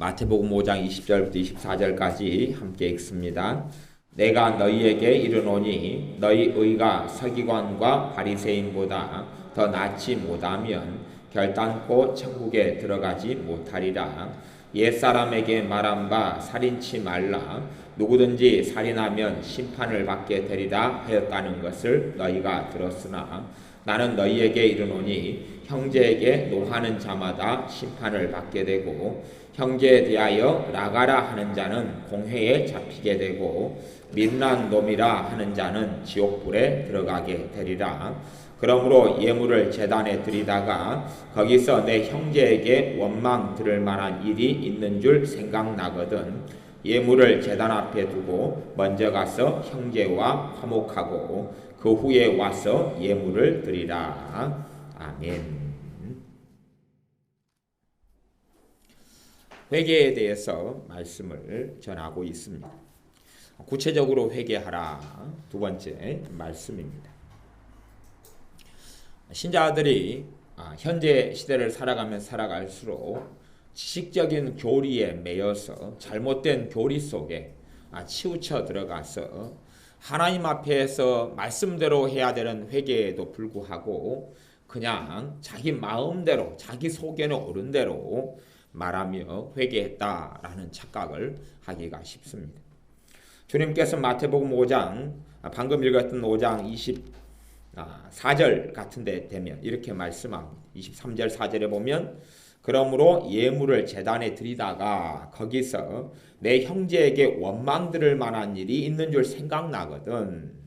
마태복음 5장 20절부터 24절까지 함께 읽습니다. 내가 너희에게 이르노니 너희 의가 서기관과 바리새인보다 더 낫지 못하면 결단코 천국에 들어가지 못하리라. 옛사람에게 말한 바 살인치 말라. 누구든지 살인하면 심판을 받게 되리라 하였다는 것을 너희가 들었으나 나는 너희에게 이르노니 형제에게 노하는 자마다 심판을 받게 되고 형제에 대하여 나가라 하는 자는 공회에 잡히게 되고 밀난 놈이라 하는 자는 지옥불에 들어가게 되리라. 그러므로 예물을 제단에 드리다가 거기서 내 형제에게 원망 들을 만한 일이 있는 줄 생각나거든 예물을 제단 앞에 두고 먼저 가서 형제와 화목하고 그 후에 와서 예물을 드리라. 아멘. 회개에 대해서 말씀을 전하고 있습니다. 구체적으로 회개하라. 두 번째 말씀입니다. 신자들이 현재 시대를 살아가면 살아갈수록 지식적인 교리에 매여서 잘못된 교리 속에 치우쳐 들어가서 하나님 앞에서 말씀대로 해야 되는 회개에도 불구하고 그냥 자기 마음대로 자기 속에는 옳은 대로 말하며 회개했다라는 착각을 하기가 쉽습니다. 주님께서 마태복음 5장 방금 읽었던 5장 24절 같은 데 되면 이렇게 말씀합니다. 23절 4절에 보면 그러므로 예물을 제단에 드리다가 거기서 내 형제에게 원망 들을 만한 일이 있는 줄 생각나거든.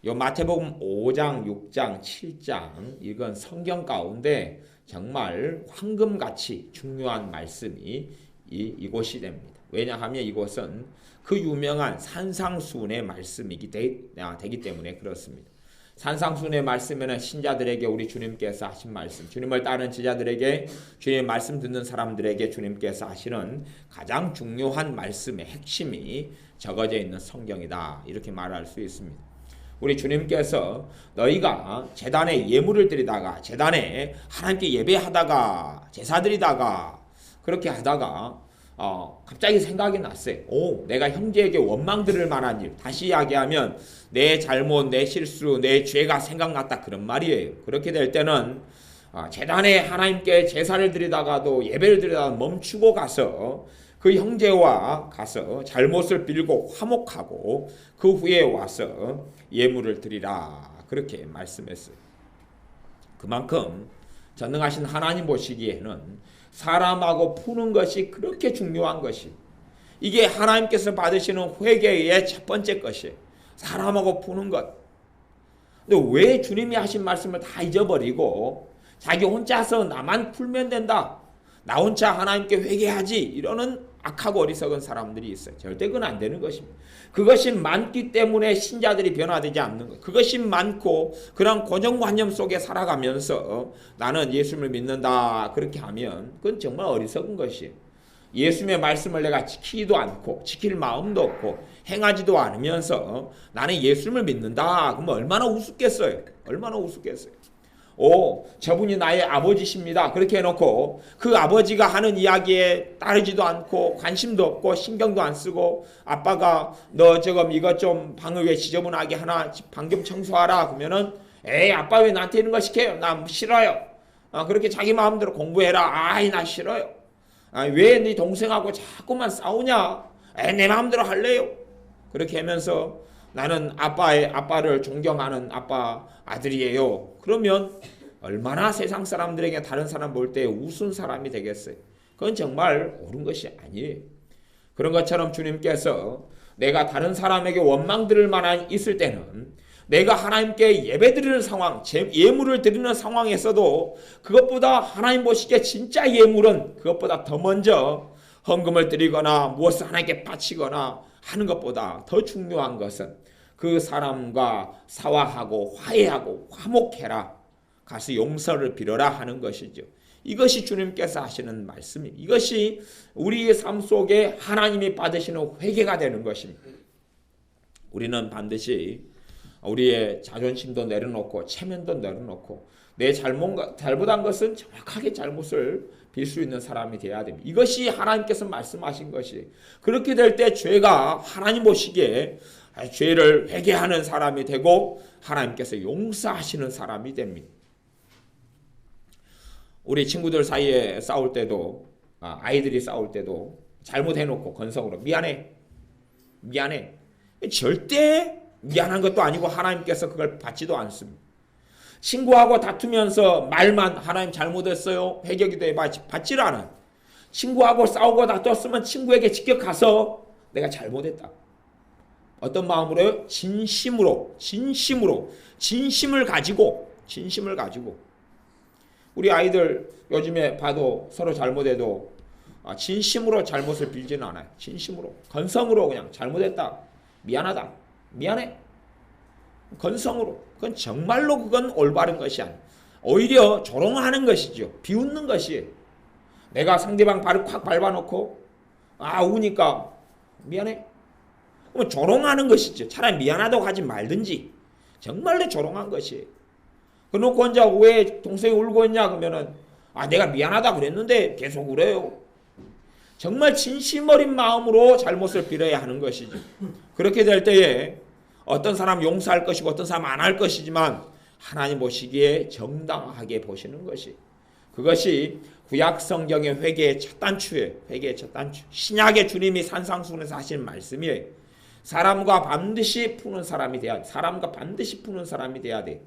요 마태복음 5장, 6장, 7장 이건 성경 가운데 정말 황금같이 중요한 말씀이 이곳이 됩니다. 왜냐하면 이곳은 그 유명한 산상수훈의 말씀이 되기 때문에 그렇습니다. 산상수훈의 말씀에는 신자들에게 우리 주님께서 하신 말씀, 주님을 따르는 제자들에게 주님의 말씀 듣는 사람들에게 주님께서 하시는 가장 중요한 말씀의 핵심이 적어져 있는 성경이다. 이렇게 말할 수 있습니다. 우리 주님께서 너희가 제단에 예물을 드리다가 제단에 하나님께 예배하다가 제사 드리다가 그렇게 하다가 갑자기 생각이 났어요. 내가 형제에게 원망 들을 만한 일, 다시 이야기하면 내 잘못, 내 실수, 내 죄가 생각났다 그런 말이에요. 그렇게 될 때는 제단에 하나님께 제사를 드리다가도 예배를 드리다가 멈추고 가서 그 형제와 가서 잘못을 빌고 화목하고 그 후에 와서 예물을 드리라 그렇게 말씀했어요. 그만큼 전능하신 하나님 보시기에는 사람하고 푸는 것이 그렇게 중요한 것이 이게 하나님께서 받으시는 회개의 첫 번째 것이에요. 사람하고 푸는 것. 근데 왜 주님이 하신 말씀을 다 잊어버리고 자기 혼자서 나만 풀면 된다. 나 혼자 하나님께 회개하지 이러는 악하고 어리석은 사람들이 있어요. 절대 그건 안 되는 것입니다. 그것이 많기 때문에 신자들이 변화되지 않는 것. 그것이 많고 그런 고정관념 속에 살아가면서 나는 예수님을 믿는다 그렇게 하면 그건 정말 어리석은 것이에요. 예수님의 말씀을 내가 지키지도 않고 지킬 마음도 없고 행하지도 않으면서 나는 예수님을 믿는다 그러면 얼마나 우습겠어요. 얼마나 우습겠어요. 저분이 나의 아버지십니다. 그렇게 해놓고 그 아버지가 하는 이야기에 따르지도 않고 관심도 없고 신경도 안 쓰고 아빠가 너 저거 이것 좀 방을 왜 지저분하게 하나 방 좀 청소하라 그러면은 아빠 왜 나한테 이런 거 시켜요? 나 싫어요. 그렇게 자기 마음대로 공부해라. 나 싫어요. 왜 네 동생하고 자꾸만 싸우냐? 내 마음대로 할래요. 그렇게 하면서 나는 아빠를 존경하는 아들이에요. 그러면 얼마나 세상 사람들에게 다른 사람 볼 때 우스운 사람이 되겠어요. 그건 정말 옳은 것이 아니에요. 그런 것처럼 주님께서 내가 다른 사람에게 원망 들을 만한 있을 때는 내가 하나님께 예배 드리는 상황, 예물을 드리는 상황에서도 그것보다 하나님 보시기에 진짜 예물은 그것보다 더 먼저 헌금을 드리거나 무엇을 하나님께 바치거나 하는 것보다 더 중요한 것은 그 사람과 사화하고 화해하고 화목해라. 가서 용서를 빌어라 하는 것이죠. 이것이 주님께서 하시는 말씀입니다. 이것이 우리의 삶 속에 하나님이 받으시는 회개가 되는 것입니다. 우리는 반드시 우리의 자존심도 내려놓고 체면도 내려놓고 내 잘못한 것은 정확하게 잘못을 빌 수 있는 사람이 되어야 됩니다. 이것이 하나님께서 말씀하신 것이. 그렇게 될 때 죄가 하나님 보시기에 죄를 회개하는 사람이 되고 하나님께서 용서하시는 사람이 됩니다. 우리 친구들 사이에 싸울 때도 아이들이 싸울 때도 잘못해놓고 건성으로 미안해 절대 미안한 것도 아니고 하나님께서 그걸 받지도 않습니다. 친구하고 다투면서 말만 하나님 잘못했어요 회개기도에 받지를 않아요. 친구하고 싸우고 다투었으면 친구에게 직접 가서 내가 잘못했다. 어떤 마음으로요? 진심을 가지고 우리 아이들 요즘에 봐도 서로 잘못해도 진심으로 잘못을 빌지는 않아요. 진심으로 건성으로 그냥 잘못했다 미안하다 미안해 건성으로. 그건 정말로 그건 올바른 것이 아니에요. 오히려 조롱하는 것이죠. 비웃는 것이에요. 내가 상대방 발을 콱 밟아놓고 우니까 미안해. 그러면 조롱하는 것이죠. 차라리 미안하다고 하지 말든지. 정말로 조롱한 것이에요. 그놓고 혼자 왜 동생이 울고 있냐 그러면은 내가 미안하다 그랬는데 계속 그래요. 정말 진심 어린 마음으로 잘못을 빌어야 하는 것이죠. 그렇게 될 때에 어떤 사람 용서할 것이고 어떤 사람 안 할 것이지만 하나님 보시기에 정당하게 보시는 것이, 그것이 구약 성경의 회개의 첫 단추예요. 회개의 첫 단추. 신약의 주님이 산상수훈에서 하신 말씀이에요. 사람과 반드시 푸는 사람이 돼야 돼. 사람과 반드시 푸는 사람이 돼야 돼.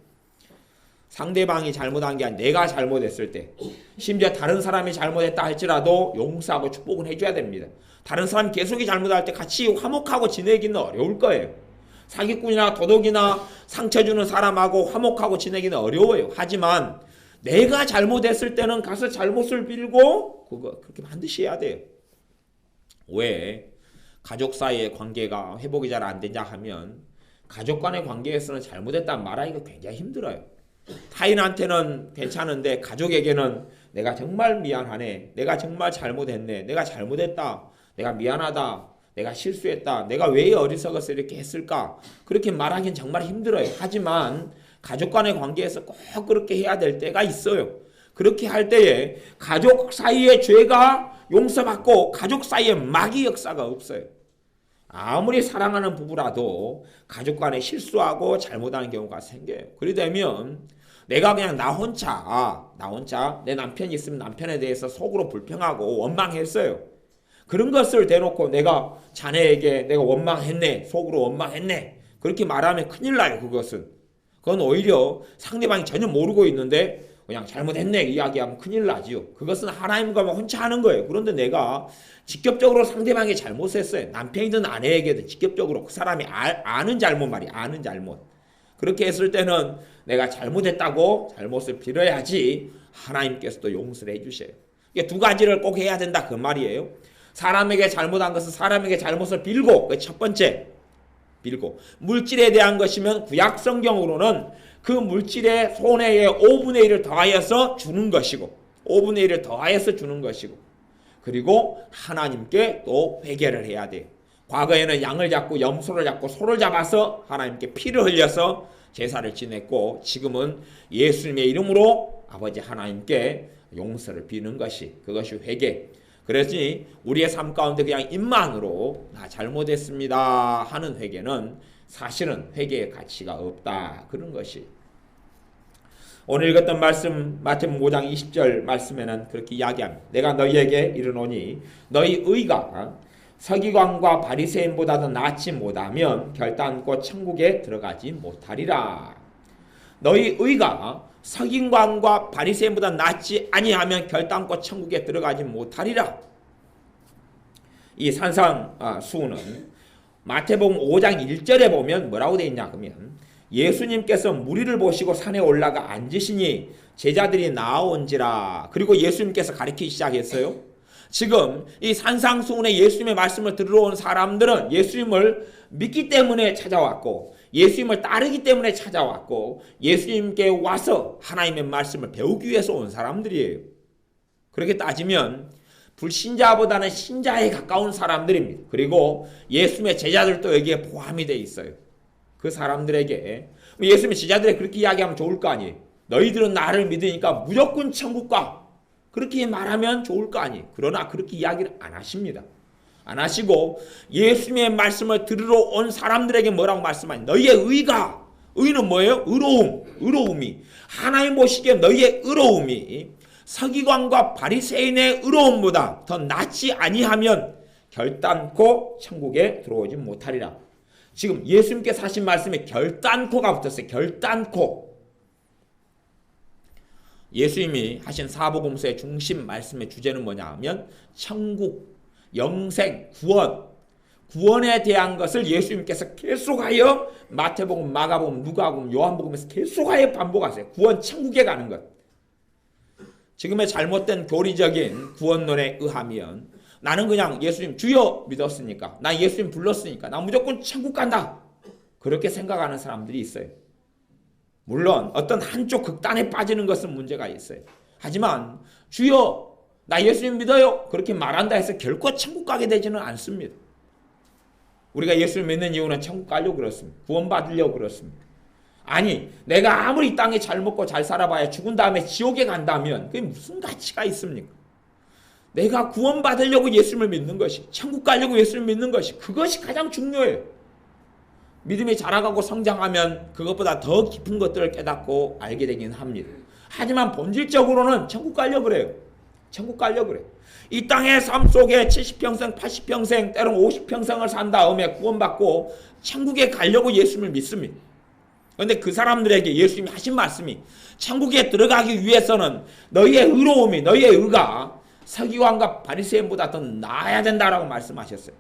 상대방이 잘못한 게 아니라 내가 잘못했을 때, 심지어 다른 사람이 잘못했다 할지라도 용서하고 축복은 해줘야 됩니다. 다른 사람이 계속이 잘못할 때 같이 화목하고 지내기는 어려울 거예요. 사기꾼이나 도둑이나 상처 주는 사람하고 화목하고 지내기는 어려워요. 하지만 내가 잘못했을 때는 가서 잘못을 빌고 그렇게 반드시 해야 돼요. 왜? 가족 사이의 관계가 회복이 잘 안 되냐 하면 가족 간의 관계에서는 잘못했다는 말하기가 굉장히 힘들어요. 타인한테는 괜찮은데 가족에게는 내가 정말 미안하네, 내가 정말 잘못했네, 내가 잘못했다, 내가 미안하다, 내가 실수했다, 내가 왜 어리석어서 이렇게 했을까, 그렇게 말하기는 정말 힘들어요. 하지만 가족 간의 관계에서 꼭 그렇게 해야 될 때가 있어요. 그렇게 할 때에 가족 사이의 죄가 용서받고 가족 사이에 마귀 역사가 없어요. 아무리 사랑하는 부부라도 가족 간에 실수하고 잘못하는 경우가 생겨요. 그리 되면 내가 그냥 나 혼자 내 남편이 있으면 남편에 대해서 속으로 불평하고 원망했어요. 그런 것을 대놓고 내가 자네에게 내가 원망했네, 속으로 원망했네, 그렇게 말하면 큰일 나요. 그건 오히려 상대방이 전혀 모르고 있는데 그냥 잘못했네 이야기하면 큰일 나지요. 그것은 하나님과 혼자 하는 거예요. 그런데 내가 직접적으로 상대방이 잘못했어요. 남편이든 아내에게든 직접적으로 그 사람이 아는 잘못 말이야. 아는 잘못. 그렇게 했을 때는 내가 잘못했다고 잘못을 빌어야지 하나님께서도 용서를 해주셔요. 이게 두 가지를 꼭 해야 된다 그 말이에요. 사람에게 잘못한 것은 사람에게 잘못을 빌고, 그 첫 번째 빌고, 물질에 대한 것이면 구약 성경으로는 그 물질의 손해의 5분의 1을 더하여서 주는 것이고, 5분의 1을 더하여서 주는 것이고, 그리고 하나님께 또 회개를 해야 돼요. 과거에는 양을 잡고 염소를 잡고 소를 잡아서 하나님께 피를 흘려서 제사를 지냈고, 지금은 예수님의 이름으로 아버지 하나님께 용서를 비는 것이, 그것이 회개. 그러니 우리의 삶 가운데 그냥 입만으로 나 잘못했습니다 하는 회개는 사실은 회개의 가치가 없다, 그런 것이. 오늘 읽었던 말씀 마태복음 5장 20절 말씀에는 그렇게 이야기합니다. 내가 너희에게 이르노니 너희 의가 서기관과 바리새인보다도 낫지 못하면 결단코 천국에 들어가지 못하리라. 너희 의가 서기관과 바리새인보다 낫지 아니하면 결단코 천국에 들어가지 못하리라. 이 산상수훈은 마태복음 5장 1절에 보면 뭐라고 되어 있냐 그러면, 예수님께서 무리를 보시고 산에 올라가 앉으시니 제자들이 나아온지라. 그리고 예수님께서 가르치기 시작했어요. 지금 이 산상수훈에 예수님의 말씀을 들으러 온 사람들은 예수님을 믿기 때문에 찾아왔고, 예수님을 따르기 때문에 찾아왔고, 예수님께 와서 하나님의 말씀을 배우기 위해서 온 사람들이에요. 그렇게 따지면 불신자보다는 신자에 가까운 사람들입니다. 그리고 예수님의 제자들도 여기에 포함이 되어 있어요. 그 사람들에게 예수님의 제자들이 그렇게 이야기하면 좋을 거 아니에요. 너희들은 나를 믿으니까 무조건 천국 가. 그렇게 말하면 좋을 거 아니에요. 그러나 그렇게 이야기를 안 하십니다. 안 하시고 예수님의 말씀을 들으러 온 사람들에게 뭐라고 말씀하니? 너희의 의가, 의는 뭐예요? 의로움이 하나님 보시기에 너희의 의로움이 서기관과 바리새인의 의로움보다 더 낫지 아니하면 결단코 천국에 들어오지 못하리라. 지금 예수님께서 하신 말씀에 결단코가 붙었어요. 결단코. 예수님이 하신 사복음서의 중심 말씀의 주제는 뭐냐 하면 천국, 영생, 구원에 대한 것을 예수님께서 계속하여 마태복음, 마가복음, 누가복음, 요한복음에서 계속하여 반복하세요. 구원, 천국에 가는 것. 지금의 잘못된 교리적인 구원론에 의하면 나는 그냥 예수님 주여 믿었으니까, 나 예수님 불렀으니까 나 무조건 천국 간다. 그렇게 생각하는 사람들이 있어요. 물론 어떤 한쪽 극단에 빠지는 것은 문제가 있어요. 하지만 주여 나 예수님 믿어요 그렇게 말한다 해서 결코 천국 가게 되지는 않습니다. 우리가 예수를 믿는 이유는 천국 가려고 그렇습니다. 구원받으려고 그렇습니다. 아니 내가 아무리 이 땅에 잘 먹고 잘 살아봐야 죽은 다음에 지옥에 간다면 그게 무슨 가치가 있습니까? 내가 구원받으려고 예수님을 믿는 것이, 천국 가려고 예수님을 믿는 것이, 그것이 가장 중요해요. 믿음이 자라가고 성장하면 그것보다 더 깊은 것들을 깨닫고 알게 되긴 합니다. 하지만 본질적으로는 천국 가려고 그래요. 천국 가려고 그래요. 이 땅의 삶 속에 70평생, 80평생, 때론 50평생을 산 다음에 구원받고 천국에 가려고 예수님을 믿습니다. 그런데 그 사람들에게 예수님이 하신 말씀이 천국에 들어가기 위해서는 너희의 의로움이, 너희의 의가 서기관과 바리새인보다 더 나아야 된다라고 말씀하셨어요.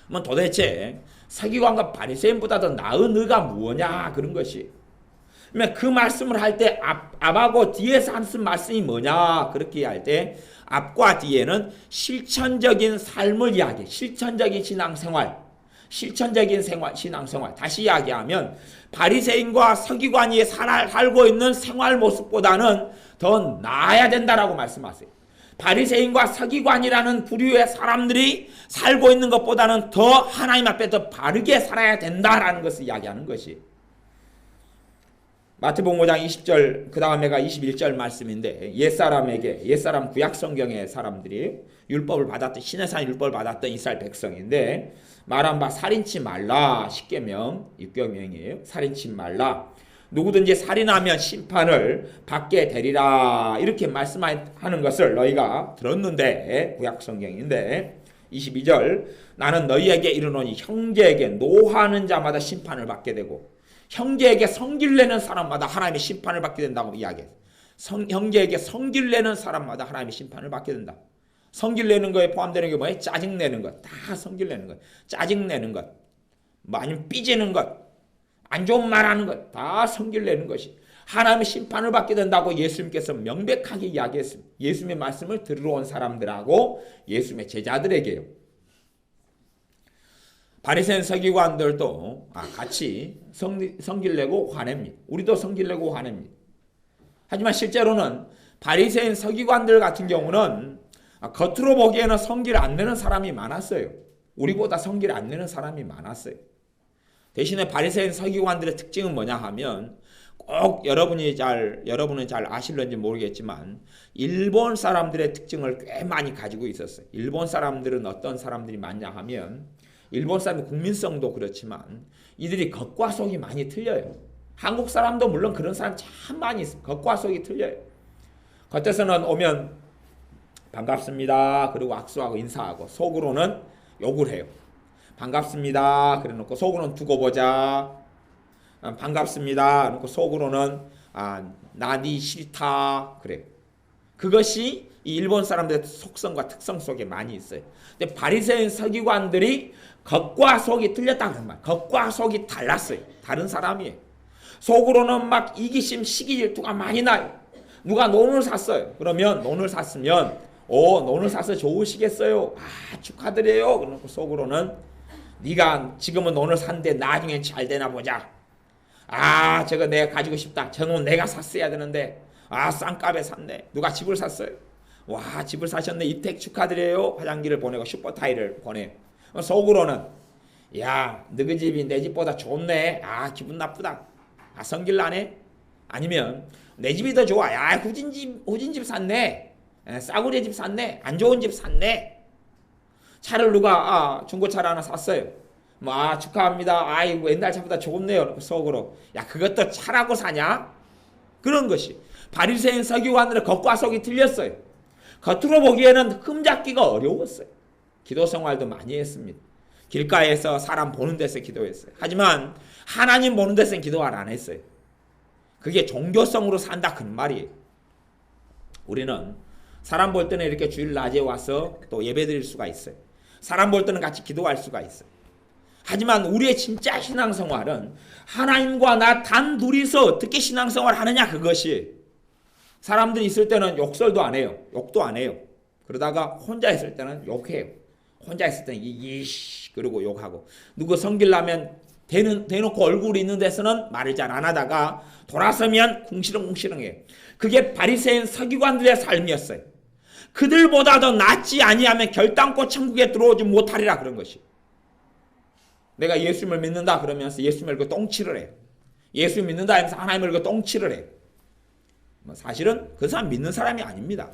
그러면 도대체 서기관과 바리새인보다 더 나은 의가 무엇냐 그런 것이. 그러면 그 말씀을 할 때 앞하고 뒤에서 하신 말씀이 뭐냐 그렇게 할 때 앞과 뒤에는 실천적인 삶을 이야기해. 실천적인 신앙생활. 실천적인 신앙생활. 다시 이야기하면 바리새인과 서기관이 살고 있는 생활 모습보다는 더 나아야 된다라고 말씀하세요. 바리새인과 서기관이라는 부류의 사람들이 살고 있는 것보다는 더 하나님 앞에 더 바르게 살아야 된다라는 것을 이야기하는 것이. 마태복음 5장 20절 그 다음에가 21절 말씀인데 옛사람 구약성경의 사람들이 율법을 받았던 시내산 율법을 받았던 이스라엘 백성인데 말한 바 살인치 말라. 10계명 6계명이에요. 살인치 말라. 누구든지 살인하면 심판을 받게 되리라. 이렇게 말씀하는 것을 너희가 들었는데 구약성경인데 22절 나는 너희에게 이르노니 형제에게 노하는 자마다 심판을 받게 되고 형제에게 성질 내는 사람마다 하나님의 심판을 받게 된다고 이야기해요. 형제에게 성질 내는 사람마다 하나님의 심판을 받게 된다. 성질 내는 거에 포함되는 게 뭐예요? 짜증 내는 것. 다 성질 내는 것. 짜증 내는 것. 아니면 삐지는 것. 안 좋은 말 하는 것. 다 성질 내는 것이. 하나님의 심판을 받게 된다고 예수님께서 명백하게 이야기했습니다. 예수님의 말씀을 들으러 온 사람들하고 예수님의 제자들에게요. 바리새인 서기관들도 같이 성질 내고 화냅니다. 우리도 성질 내고 화냅니다. 하지만 실제로는 바리새인 서기관들 같은 경우는 겉으로 보기에는 성질 안 내는 사람이 많았어요. 우리보다 성질 안 내는 사람이 많았어요. 대신에 바리새인 서기관들의 특징은 뭐냐 하면 꼭 여러분은 잘 아실런지 모르겠지만 일본 사람들의 특징을 꽤 많이 가지고 있었어요. 일본 사람들은 어떤 사람들이 많냐 하면 일본 사람의 국민성도 그렇지만 이들이 겉과 속이 많이 틀려요. 한국 사람도 물론 그런 사람 참 많이 있어요. 겉과 속이 틀려요. 겉에서는 오면 반갑습니다. 그리고 악수하고 인사하고 속으로는 욕을 해요. 반갑습니다. 그래 놓고 속으로는 두고 보자. 반갑습니다. 놓고 속으로는 나 니 싫다. 그래. 그것이 이 일본 사람들의 속성과 특성 속에 많이 있어요. 근데 바리새인 서기관들이 겉과 속이 틀렸다는 말. 겉과 속이 달랐어요. 다른 사람이에요. 속으로는 막 이기심, 시기 질투가 많이 나요. 누가 논을 샀어요. 그러면 논을 샀으면 논을 사서 좋으시겠어요. 축하드려요. 그러고 속으로는 네가 지금은 논을 샀는데 나중엔 잘 되나 보자. 저거 내가 가지고 싶다. 저놈은 내가 샀어야 되는데 싼값에 샀네. 누가 집을 샀어요. 와 집을 사셨네. 이택 축하드려요. 화장기를 보내고 슈퍼타이를 보내요. 속으로는 야 너희 집이 내 집보다 좋네. 기분 나쁘다. 성질 나네. 아니면 내 집이 더 좋아. 야, 후진 집 샀네. 싸구려 집 샀네. 안 좋은 집 샀네. 차를 누가 중고차를 하나 샀어요. 뭐 축하합니다. 아이고 옛날 차보다 좋네요. 속으로. 야, 그것도 차라고 사냐? 그런 것이 바리새인 서기관들의 겉과 속이 틀렸어요. 겉으로 보기에는 흠잡기가 어려웠어요. 기도 생활도 많이 했습니다. 길가에서 사람 보는 데서 기도했어요. 하지만 하나님 보는 데서는 기도를 안 했어요. 그게 종교성으로 산다 그런 말이에요. 우리는 사람 볼 때는 이렇게 주일 낮에 와서 또 예배 드릴 수가 있어요. 사람 볼 때는 같이 기도할 수가 있어요. 하지만 우리의 진짜 신앙생활은 하나님과 나 단 둘이서 어떻게 신앙생활을 하느냐 그것이. 사람들이 있을 때는 욕설도 안 해요. 욕도 안 해요. 그러다가 혼자 있을 때는 욕해요. 혼자 있을 때는 이씨 그러고 욕하고, 누구 섬기려면 대놓고 얼굴이 있는 데서는 말을 잘 안 하다가 돌아서면 궁시렁궁시렁해요. 그게 바리새인 서기관들의 삶이었어요. 그들보다 더 낫지 아니하면 결단코 천국에 들어오지 못하리라 그런 것이. 내가 예수님을 믿는다 그러면서 예수님을 그 똥치를 해요. 예수 믿는다 하면서 하나님을 그 똥치를 해요. 사실은 그 사람 믿는 사람이 아닙니다.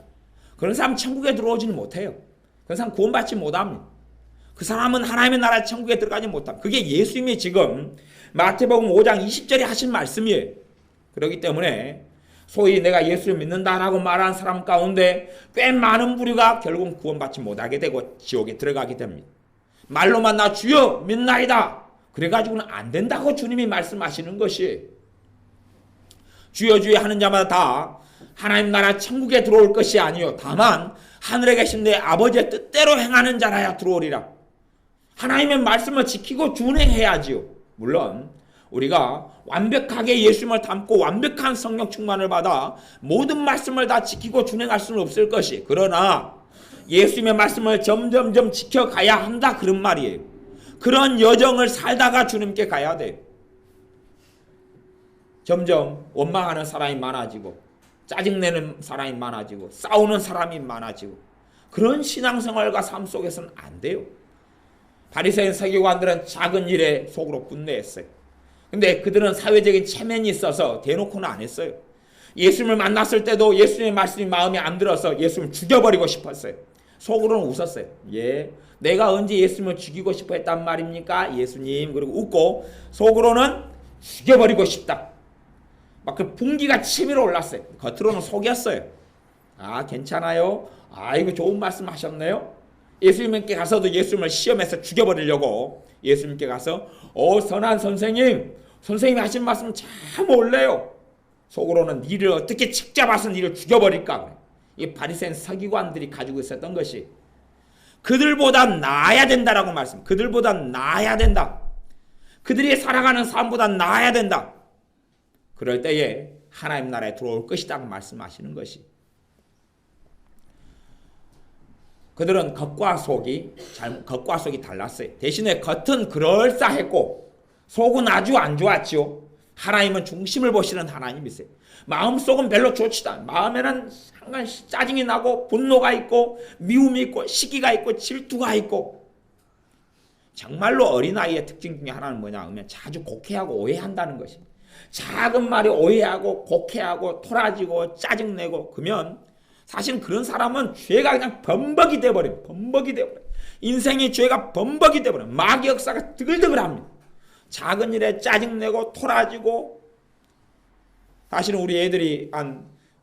그런 사람 천국에 들어오지는 못해요. 그 사람 구원받지 못합니다. 그 사람은 하나님의 나라 천국에 들어가지 못합니다. 그게 예수님이 지금 마태복음 5장 20절에 하신 말씀이에요. 그렇기 때문에 소위 내가 예수를 믿는다라고 말하는 사람 가운데 꽤 많은 부류가 결국 구원받지 못하게 되고 지옥에 들어가게 됩니다. 말로만 나 주여 믿나이다 그래가지고는 안 된다고 주님이 말씀하시는 것이. 주여 주여 하는 자마다 다 하나님 나라 천국에 들어올 것이 아니요 다만 하늘에 계신 내 아버지의 뜻대로 행하는 자라야 들어오리라. 하나님의 말씀을 지키고 준행해야지요. 물론 우리가 완벽하게 예수님을 닮고 완벽한 성령 충만을 받아 모든 말씀을 다 지키고 준행할 수는 없을 것이, 그러나 예수님의 말씀을 점점점 지켜가야 한다 그런 말이에요. 그런 여정을 살다가 주님께 가야 돼요. 점점 원망하는 사람이 많아지고 짜증내는 사람이 많아지고 싸우는 사람이 많아지고 그런 신앙생활과 삶 속에서는 안 돼요. 바리새인 서기관들은 작은 일에 속으로 분노했어요. 근데 그들은 사회적인 체면이 있어서 대놓고는 안 했어요. 예수님을 만났을 때도 예수님의 말씀이 마음에 안 들어서 예수님을 죽여버리고 싶었어요. 속으로는 웃었어요. 예, 내가 언제 예수님을 죽이고 싶어 했단 말입니까? 예수님. 그리고 웃고 속으로는 죽여버리고 싶다. 막 그 분기가 치밀어 올랐어요. 겉으로는 속였어요. 아, 괜찮아요. 아, 이거 좋은 말씀 하셨네요. 예수님께 가서도 예수님을 시험해서 죽여버리려고 예수님께 가서 선한 선생님, 선생님이 하신 말씀 참 옳네요. 속으로는 니를 어떻게 책잡아서 니를 죽여버릴까. 이 바리새인 서기관들이 가지고 있었던 것이 그들보다 나아야 된다라고 말씀. 그들보다 나아야 된다. 그들이 살아가는 삶보다 나아야 된다. 그럴 때에 하나님 나라에 들어올 것이라고 말씀하시는 것이. 그들은 겉과 속이 달랐어요. 대신에 겉은 그럴싸했고 속은 아주 안 좋았죠. 하나님은 중심을 보시는 하나님이세요. 마음속은 별로 좋지도 않아요. 마음에는 항상 짜증이 나고 분노가 있고 미움이 있고 시기가 있고 질투가 있고. 정말로 어린아이의 특징 중에 하나는 뭐냐 하면 자주 곡해하고 오해한다는 것입니다. 작은 말이 오해하고 곡해하고 토라지고 짜증내고 그러면 사실 그런 사람은 죄가 그냥 범벅이 돼버려요. 범벅이 돼버려요. 인생의 죄가 범벅이 돼버려요. 마귀 역사가 드글드글합니다. 작은 일에 짜증내고 토라지고. 사실은 우리 애들이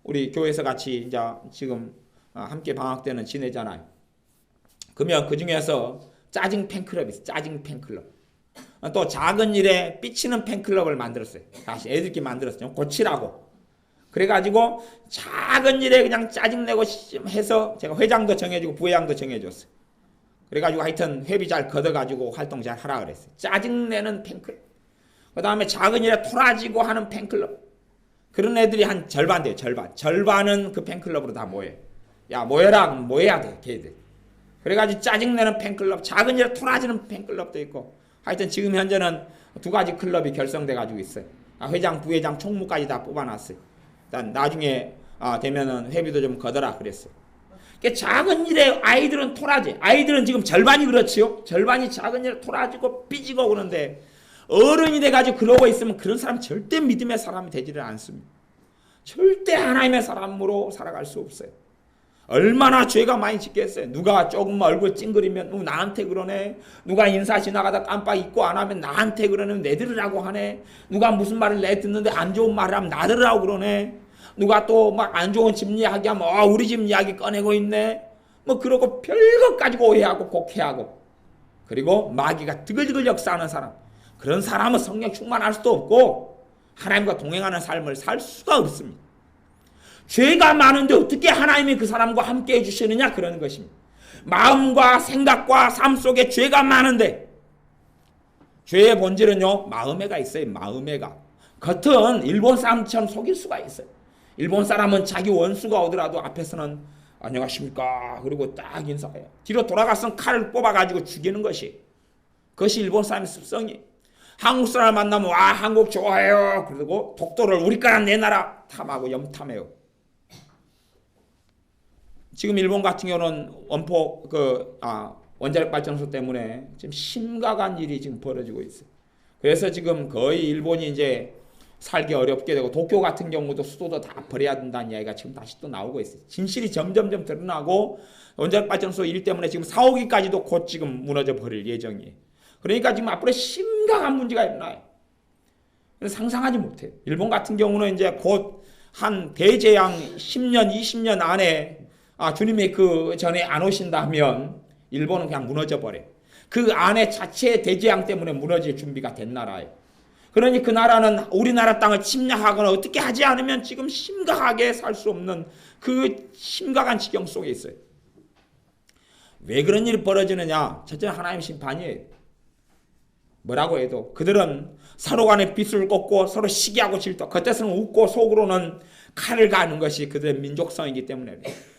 우리 교회에서 같이 이제 지금 함께 방학 때는 지내잖아요. 그러면 그 중에서 짜증 팬클럽이 있어요. 짜증 팬클럽. 또 작은 일에 삐치는 팬클럽을 만들었어요. 다시 애들끼리 만들었어요. 고치라고. 그래가지고 작은 일에 그냥 짜증내고 해서 제가 회장도 정해주고 부회장도 정해줬어요. 그래가지고 하여튼 회비 잘 걷어가지고 활동 잘 하라 그랬어요. 짜증내는 팬클럽. 그 다음에 작은 일에 토라지고 하는 팬클럽. 그런 애들이 한 절반 돼요. 절반은 그 팬클럽으로 다 모여요. 야, 모여라. 모여야 돼. 걔들. 그래가지고 짜증내는 팬클럽, 작은 일에 토라지는 팬클럽도 있고. 하여튼 지금 현재는 2가지 클럽이 결성돼가지고 있어요. 회장, 부회장, 총무까지 다 뽑아놨어요. 일단 나중에 되면은 회비도 좀 걷어라 그랬어요. 그러니까 작은 일에 아이들은 토라지. 아이들은 지금 절반이 그렇지요. 절반이 작은 일에 토라지고 삐지고 그러는데 어른이 돼가지고 그러고 있으면 그런 사람 절대 믿음의 사람이 되지를 않습니다. 절대 하나님의 사람으로 살아갈 수 없어요. 얼마나 죄가 많이 짓겠어요. 누가 조금 얼굴 찡그리면 나한테 그러네. 누가 인사 지나가다 깜빡 잊고 안 하면 나한테 그러네. 내 들으라고 하네. 누가 무슨 말을 내 듣는데 안 좋은 말을 하면 나 들으라고 그러네. 누가 또 막 안 좋은 집 이야기 하면 우리 집 이야기 꺼내고 있네. 뭐 그러고 별것 가지고 오해하고 곡해하고, 그리고 마귀가 드글드글 역사하는 사람, 그런 사람은 성령 충만할 수도 없고 하나님과 동행하는 삶을 살 수가 없습니다. 죄가 많은데 어떻게 하나님이 그 사람과 함께 해주시느냐, 그러는 것입니다. 마음과 생각과 삶 속에 죄가 많은데, 죄의 본질은요 마음에가 있어요. 마음에가 겉은 일본 사람처럼 속일 수가 있어요. 일본 사람은 자기 원수가 오더라도 앞에서는 안녕하십니까 그리고 딱 인사해요. 뒤로 돌아가서는 칼을 뽑아가지고 죽이는 그것이 일본 사람의 습성이에요. 한국 사람을 만나면 한국 좋아해요 그리고 독도를 우리 거랑 내 나라 탐하고 염탐해요. 지금 일본 같은 경우는 원포 원자력 발전소 때문에 지금 심각한 일이 지금 벌어지고 있어요. 그래서 지금 거의 일본이 이제 살기 어렵게 되고, 도쿄 같은 경우도 수도도 다 버려야 된다는 이야기가 지금 다시 또 나오고 있어요. 진실이 점점점 드러나고, 원자력 발전소 일 때문에 지금 4, 5기까지도 곧 지금 무너져 버릴 예정이에요. 그러니까 지금 앞으로 심각한 문제가 일어나요. 상상하지 못해요. 일본 같은 경우는 이제 곧 한 대재앙 10년, 20년 안에 주님이 그 전에 안 오신다면 일본은 그냥 무너져 버려요. 그 안에 자체의 대재앙 때문에 무너질 준비가 된 나라예요. 그러니 그 나라는 우리나라 땅을 침략하거나 어떻게 하지 않으면 지금 심각하게 살 수 없는 그 심각한 지경 속에 있어요. 왜 그런 일이 벌어지느냐? 첫째는 하나님의 심판이에요. 뭐라고 해도 그들은 서로 간에 빗을 꽂고 서로 시기하고 질투, 겉에서는 웃고 속으로는 칼을 가는 것이 그들의 민족성이기 때문에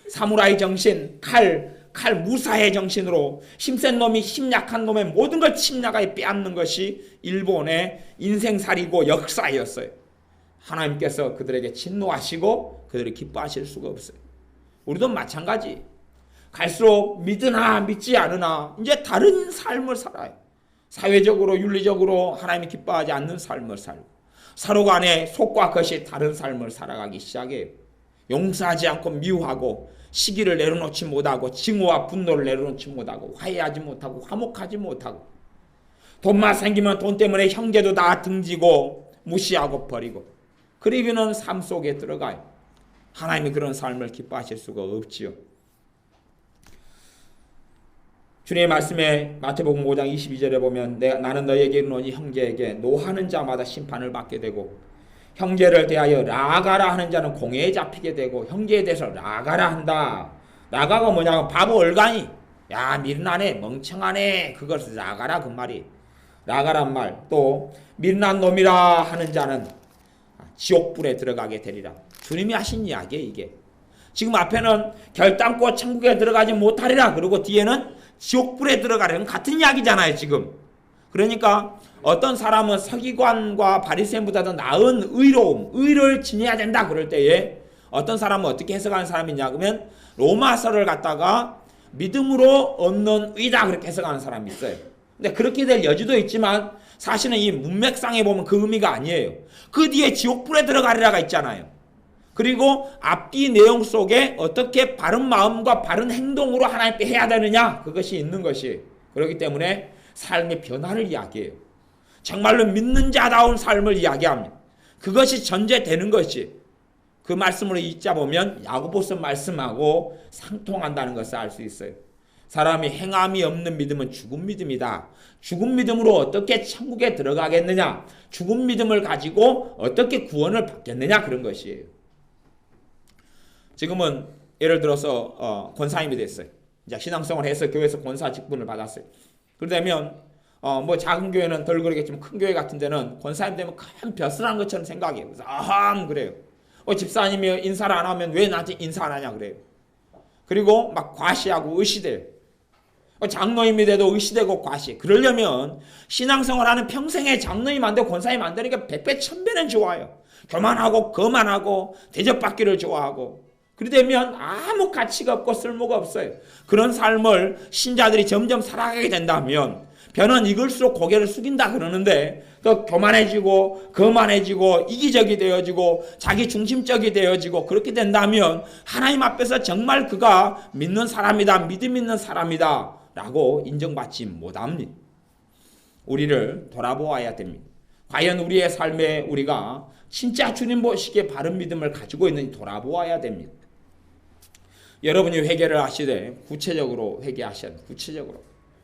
사무라이 정신, 칼 무사의 정신으로 힘센 놈이 힘 약한 놈의 모든 걸 침략하여 빼앗는 것이 일본의 인생살이고 역사였어요. 하나님께서 그들에게 진노하시고 그들이 기뻐하실 수가 없어요. 우리도 마찬가지. 갈수록 믿으나 믿지 않으나 이제 다른 삶을 살아요. 사회적으로 윤리적으로 하나님이 기뻐하지 않는 삶을 살고, 서로 간에 속과 겉이 다른 삶을 살아가기 시작해요. 용서하지 않고 미워하고, 시기를 내려놓지 못하고, 증오와 분노를 내려놓지 못하고, 화해하지 못하고, 화목하지 못하고, 돈만 생기면 돈 때문에 형제도 다 등지고 무시하고 버리고, 그리고는 삶 속에 들어가요. 하나님이 그런 삶을 기뻐하실 수가 없지요. 주님의 말씀에 마태복음 5장 22절에 보면 나는 너에게 이르노니 형제에게 노하는 자마다 심판을 받게 되고, 형제를 대하여 라가라 하는 자는 공회에 잡히게 되고, 형제에 대해서 라가라 한다. 라가가 뭐냐면 바보 얼간이, 야 미련하네 멍청하네, 그것을 라가라 그 말이. 라가란 말. 또 미련한 놈이라 하는 자는 지옥불에 들어가게 되리라. 주님이 하신 이야기예요 이게. 지금 앞에는 결단코 천국에 들어가지 못하리라, 그리고 뒤에는 지옥불에 들어가려는 같은 이야기잖아요 지금. 그러니까 어떤 사람은 서기관과 바리새인보다 더 나은 의를 지녀야 된다 그럴 때에 어떤 사람은 어떻게 해석하는 사람이냐 그러면 로마서를 갖다가 믿음으로 얻는 의다 그렇게 해석하는 사람이 있어요. 근데 그렇게 될 여지도 있지만 사실은 이 문맥상에 보면 그 의미가 아니에요. 그 뒤에 지옥불에 들어가리라가 있잖아요. 그리고 앞뒤 내용 속에 어떻게 바른 마음과 바른 행동으로 하나님께 해야 되느냐 그것이 있는 것이, 그렇기 때문에 삶의 변화를 이야기해요. 정말로 믿는 자다운 삶을 이야기합니다. 그것이 전제되는 것이, 그 말씀으로 읽자 보면 야고보서 말씀하고 상통한다는 것을 알 수 있어요. 사람이 행함이 없는 믿음은 죽은 믿음이다. 죽은 믿음으로 어떻게 천국에 들어가겠느냐, 죽은 믿음을 가지고 어떻게 구원을 받겠느냐, 그런 것이에요. 지금은 예를 들어서 권사님이 됐어요. 이제 신앙생활을 해서 교회에서 권사 직분을 받았어요. 그러면 뭐 작은 교회는 덜 그러겠지만 큰 교회 같은 데는 권사님 되면 큰 벼슬한 것처럼 생각해요. 그래서 그래요. 집사님이 인사를 안 하면 왜 나한테 인사 안 하냐 그래요. 그리고 막 과시하고 의시돼요. 장로님이 돼도 의시되고 과시. 그러려면 신앙생활하는 평생에 장로님 안 되고 권사님 안 되니까 100배 1000배는 좋아요. 교만하고 거만하고 대접받기를 좋아하고, 그러되면 아무 가치가 없고 쓸모가 없어요. 그런 삶을 신자들이 점점 살아가게 된다면 변은 익을수록 고개를 숙인다 그러는데 더 교만해지고 거만해지고 이기적이 되어지고 자기 중심적이 되어지고 그렇게 된다면 하나님 앞에서 정말 그가 믿는 사람이다, 믿음 있는 사람이다 라고 인정받지 못합니다. 우리를 돌아보아야 됩니다. 과연 우리의 삶에 우리가 진짜 주님 보시기에 바른 믿음을 가지고 있는지 돌아보아야 됩니다. 여러분이 회개를 하시되 구체적으로 회개하셔야 돼요.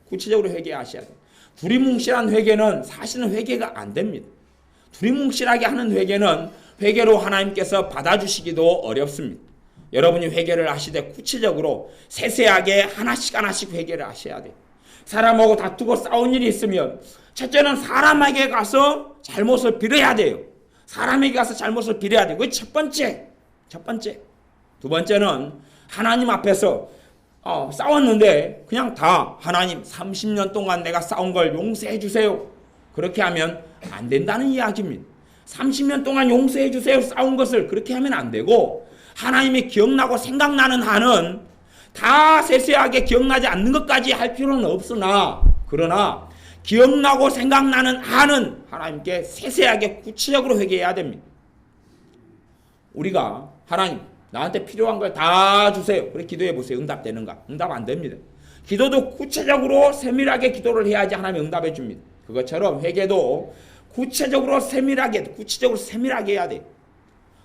구체적으로 회개하셔야 돼요. 두리뭉실한 회개는 사실은 회개가 안 됩니다. 두리뭉실하게 하는 회개는 회개로 하나님께서 받아주시기도 어렵습니다. 여러분이 회개를 하시되 구체적으로 세세하게 하나씩 회개를 하셔야 돼요. 사람하고 다투고 싸운 일이 있으면 첫째는 사람에게 가서 잘못을 빌어야 돼요. 사람에게 가서 잘못을 빌어야 돼요. 그게 첫 번째. 두 번째는 하나님 앞에서 싸웠는데 그냥 다 하나님 30년 동안 내가 싸운 걸 용서해 주세요. 그렇게 하면 안 된다는 이야기입니다. 30년 동안 용서해 주세요. 싸운 것을 그렇게 하면 안 되고 하나님이 기억나고 생각나는 한은 다 세세하게 기억나지 않는 것까지 할 필요는 없으나 그러나 기억나고 생각나는 한은 하나님께 세세하게 구체적으로 회개해야 됩니다. 우리가 하나님 나한테 필요한 걸 다 주세요. 그래 기도해 보세요. 응답되는가? 응답 안 됩니다. 기도도 구체적으로 세밀하게 기도를 해야지 하나님이 응답해 줍니다. 그것처럼 회개도 구체적으로 세밀하게 해야 돼.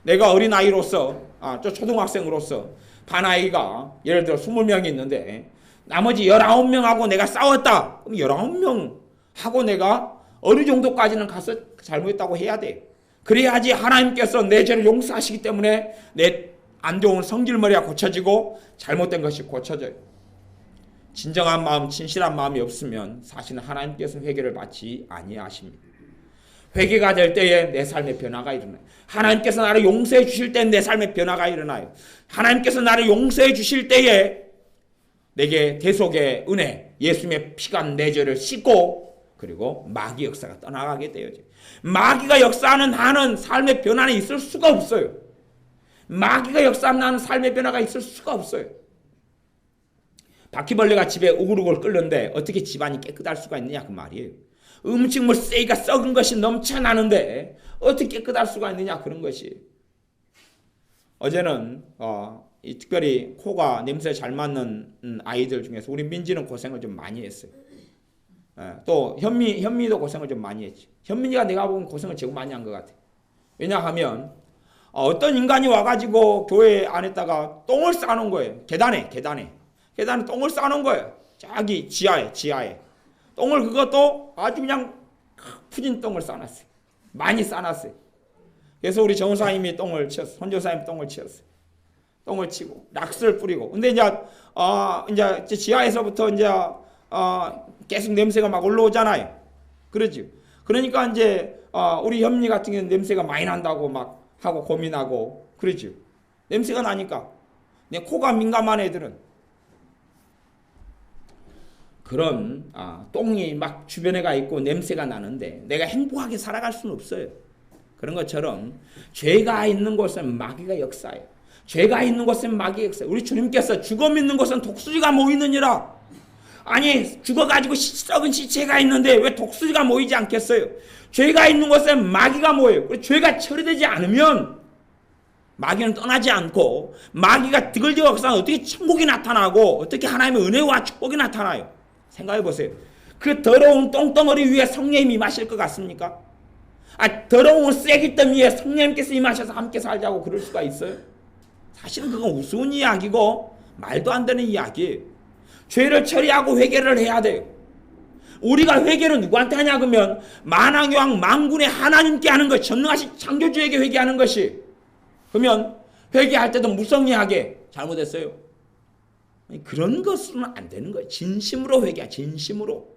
내가 어린아이로서 저 초등학생으로서 반아이가 예를 들어 20명이 있는데 나머지 19명하고 내가 싸웠다. 그럼 19명하고 내가 어느 정도까지는 가서 잘못했다고 해야 돼. 그래야지 하나님께서 내 죄를 용서하시기 때문에 내 안 좋은 성질머리가 고쳐지고 잘못된 것이 고쳐져요. 진정한 마음, 진실한 마음이 없으면 사실은 하나님께서 회개를 받지 아니하십니다. 회개가 될 때에 내 삶의 변화가 일어나요. 하나님께서 나를 용서해 주실 때 내 삶의 변화가 일어나요. 하나님께서 나를 용서해 주실 때에 내게 대속의 은혜, 예수님의 피가 내 죄를 씻고 그리고 마귀 역사가 떠나가게 되어져요. 마귀가 역사하는 한은 삶의 변화는 있을 수가 없어요. 마귀가 역사하는 삶의 변화가 있을 수가 없어요. 바퀴벌레가 집에 우글우글 끓는데 어떻게 집안이 깨끗할 수가 있느냐 그 말이에요. 음식물 쓰레기가 썩은 것이 넘쳐나는데 어떻게 깨끗할 수가 있느냐 그런 것이. 어제는 특별히 코가 냄새 잘 맡는 아이들 중에서 우리 민지는 고생을 좀 많이 했어요. 또 현미도 고생을 좀 많이 했지. 현민이가 내가 보면 고생을 제일 많이 한 것 같아. 왜냐하면 어떤 인간이 와가지고 교회 안에다가 똥을 싸놓은 거예요. 계단에 똥을 싸놓은 거예요. 저기 지하에 똥을 그것도 아주 그냥 푸진 똥을 싸놨어요. 많이 싸놨어요. 그래서 우리 정사님이 똥을 치었어요. 선교사님이 똥을 치었어요. 똥을 치고 락스를 뿌리고. 근데 이제 지하에서부터 계속 냄새가 막 올라오잖아요. 그러지. 그러니까 이제 우리 현미 같은 경우는 냄새가 많이 난다고 막 하고 고민하고 그러지. 냄새가 나니까. 내 코가 민감한 애들은 그런 똥이 막 주변에가 있고 냄새가 나는데 내가 행복하게 살아갈 수는 없어요. 그런 것처럼 죄가 있는 곳은 마귀가 역사해요. 죄가 있는 곳은 마귀가 역사해요. 우리 주님께서 죽어 믿는 곳은 독수리가 모이느니라. 아니 죽어가지고 썩은 시체가 있는데 왜 독수리가 모이지 않겠어요? 죄가 있는 곳은 마귀가 모여요. 죄가 처리되지 않으면 마귀는 떠나지 않고 마귀가 드글드글 역사하면 어떻게 천국이 나타나고 어떻게 하나님의 은혜와 축복이 나타나요? 생각해 보세요. 그 더러운 똥덩어리 위에 성령님이 임하실 것 같습니까? 더러운 쓰레기덩 위에 성령님께서 임하셔서 함께 살자고 그럴 수가 있어요? 사실은 그건 우스운 이야기고 말도 안 되는 이야기예요. 죄를 처리하고 회개를 해야 돼요. 우리가 회개를 누구한테 하냐 그러면 만왕여왕 만군의 하나님께 하는 것, 전능하신 창조주에게 회개하는 것이. 그러면 회개할 때도 무성의하게 잘못했어요. 그런 것은 안 되는 거예요. 진심으로 회개해. 진심으로.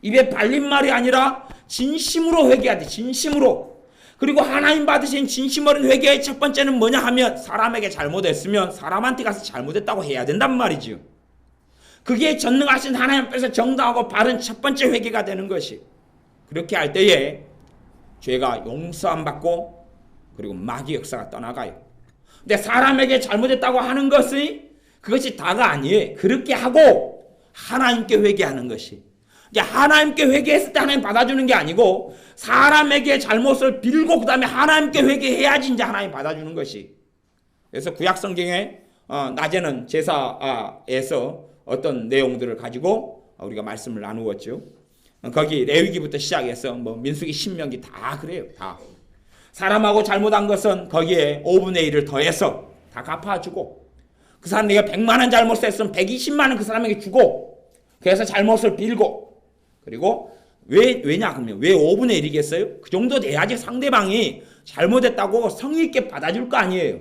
입에 발린 말이 아니라 진심으로 회개해야 돼. 진심으로. 그리고 하나님 받으신 진심 어린 회개의 첫 번째는 뭐냐 하면 사람에게 잘못했으면 사람한테 가서 잘못했다고 해야 된단 말이죠. 그게 전능하신 하나님 앞에서 정당하고 바른 첫 번째 회개가 되는 것이. 그렇게 할 때에 죄가 용서 안 받고 그리고 마귀 역사가 떠나가요. 근데 사람에게 잘못했다고 하는 것이 그것이 다가 아니에요. 그렇게 하고 하나님께 회개하는 것이. 이제 하나님께 회개했을 때 하나님 받아주는 게 아니고 사람에게 잘못을 빌고 그 다음에 하나님께 회개해야지 이제 하나님 받아주는 것이. 그래서 구약 성경에 낮에는 제사에서 어떤 내용들을 가지고 우리가 말씀을 나누었죠. 거기 레위기부터 시작해서 뭐 민수기, 신명기 다 그래요. 다 사람하고 잘못한 것은 거기에 5분의 1을 더해서 다 갚아주고, 그 사람 내가 100만 원 잘못했으면 120만 원 그 사람에게 주고, 그래서 잘못을 빌고, 그리고 왜냐 그러면 왜 5분의 1이겠어요? 그 정도 돼야지 상대방이 잘못했다고 성의 있게 받아줄 거 아니에요.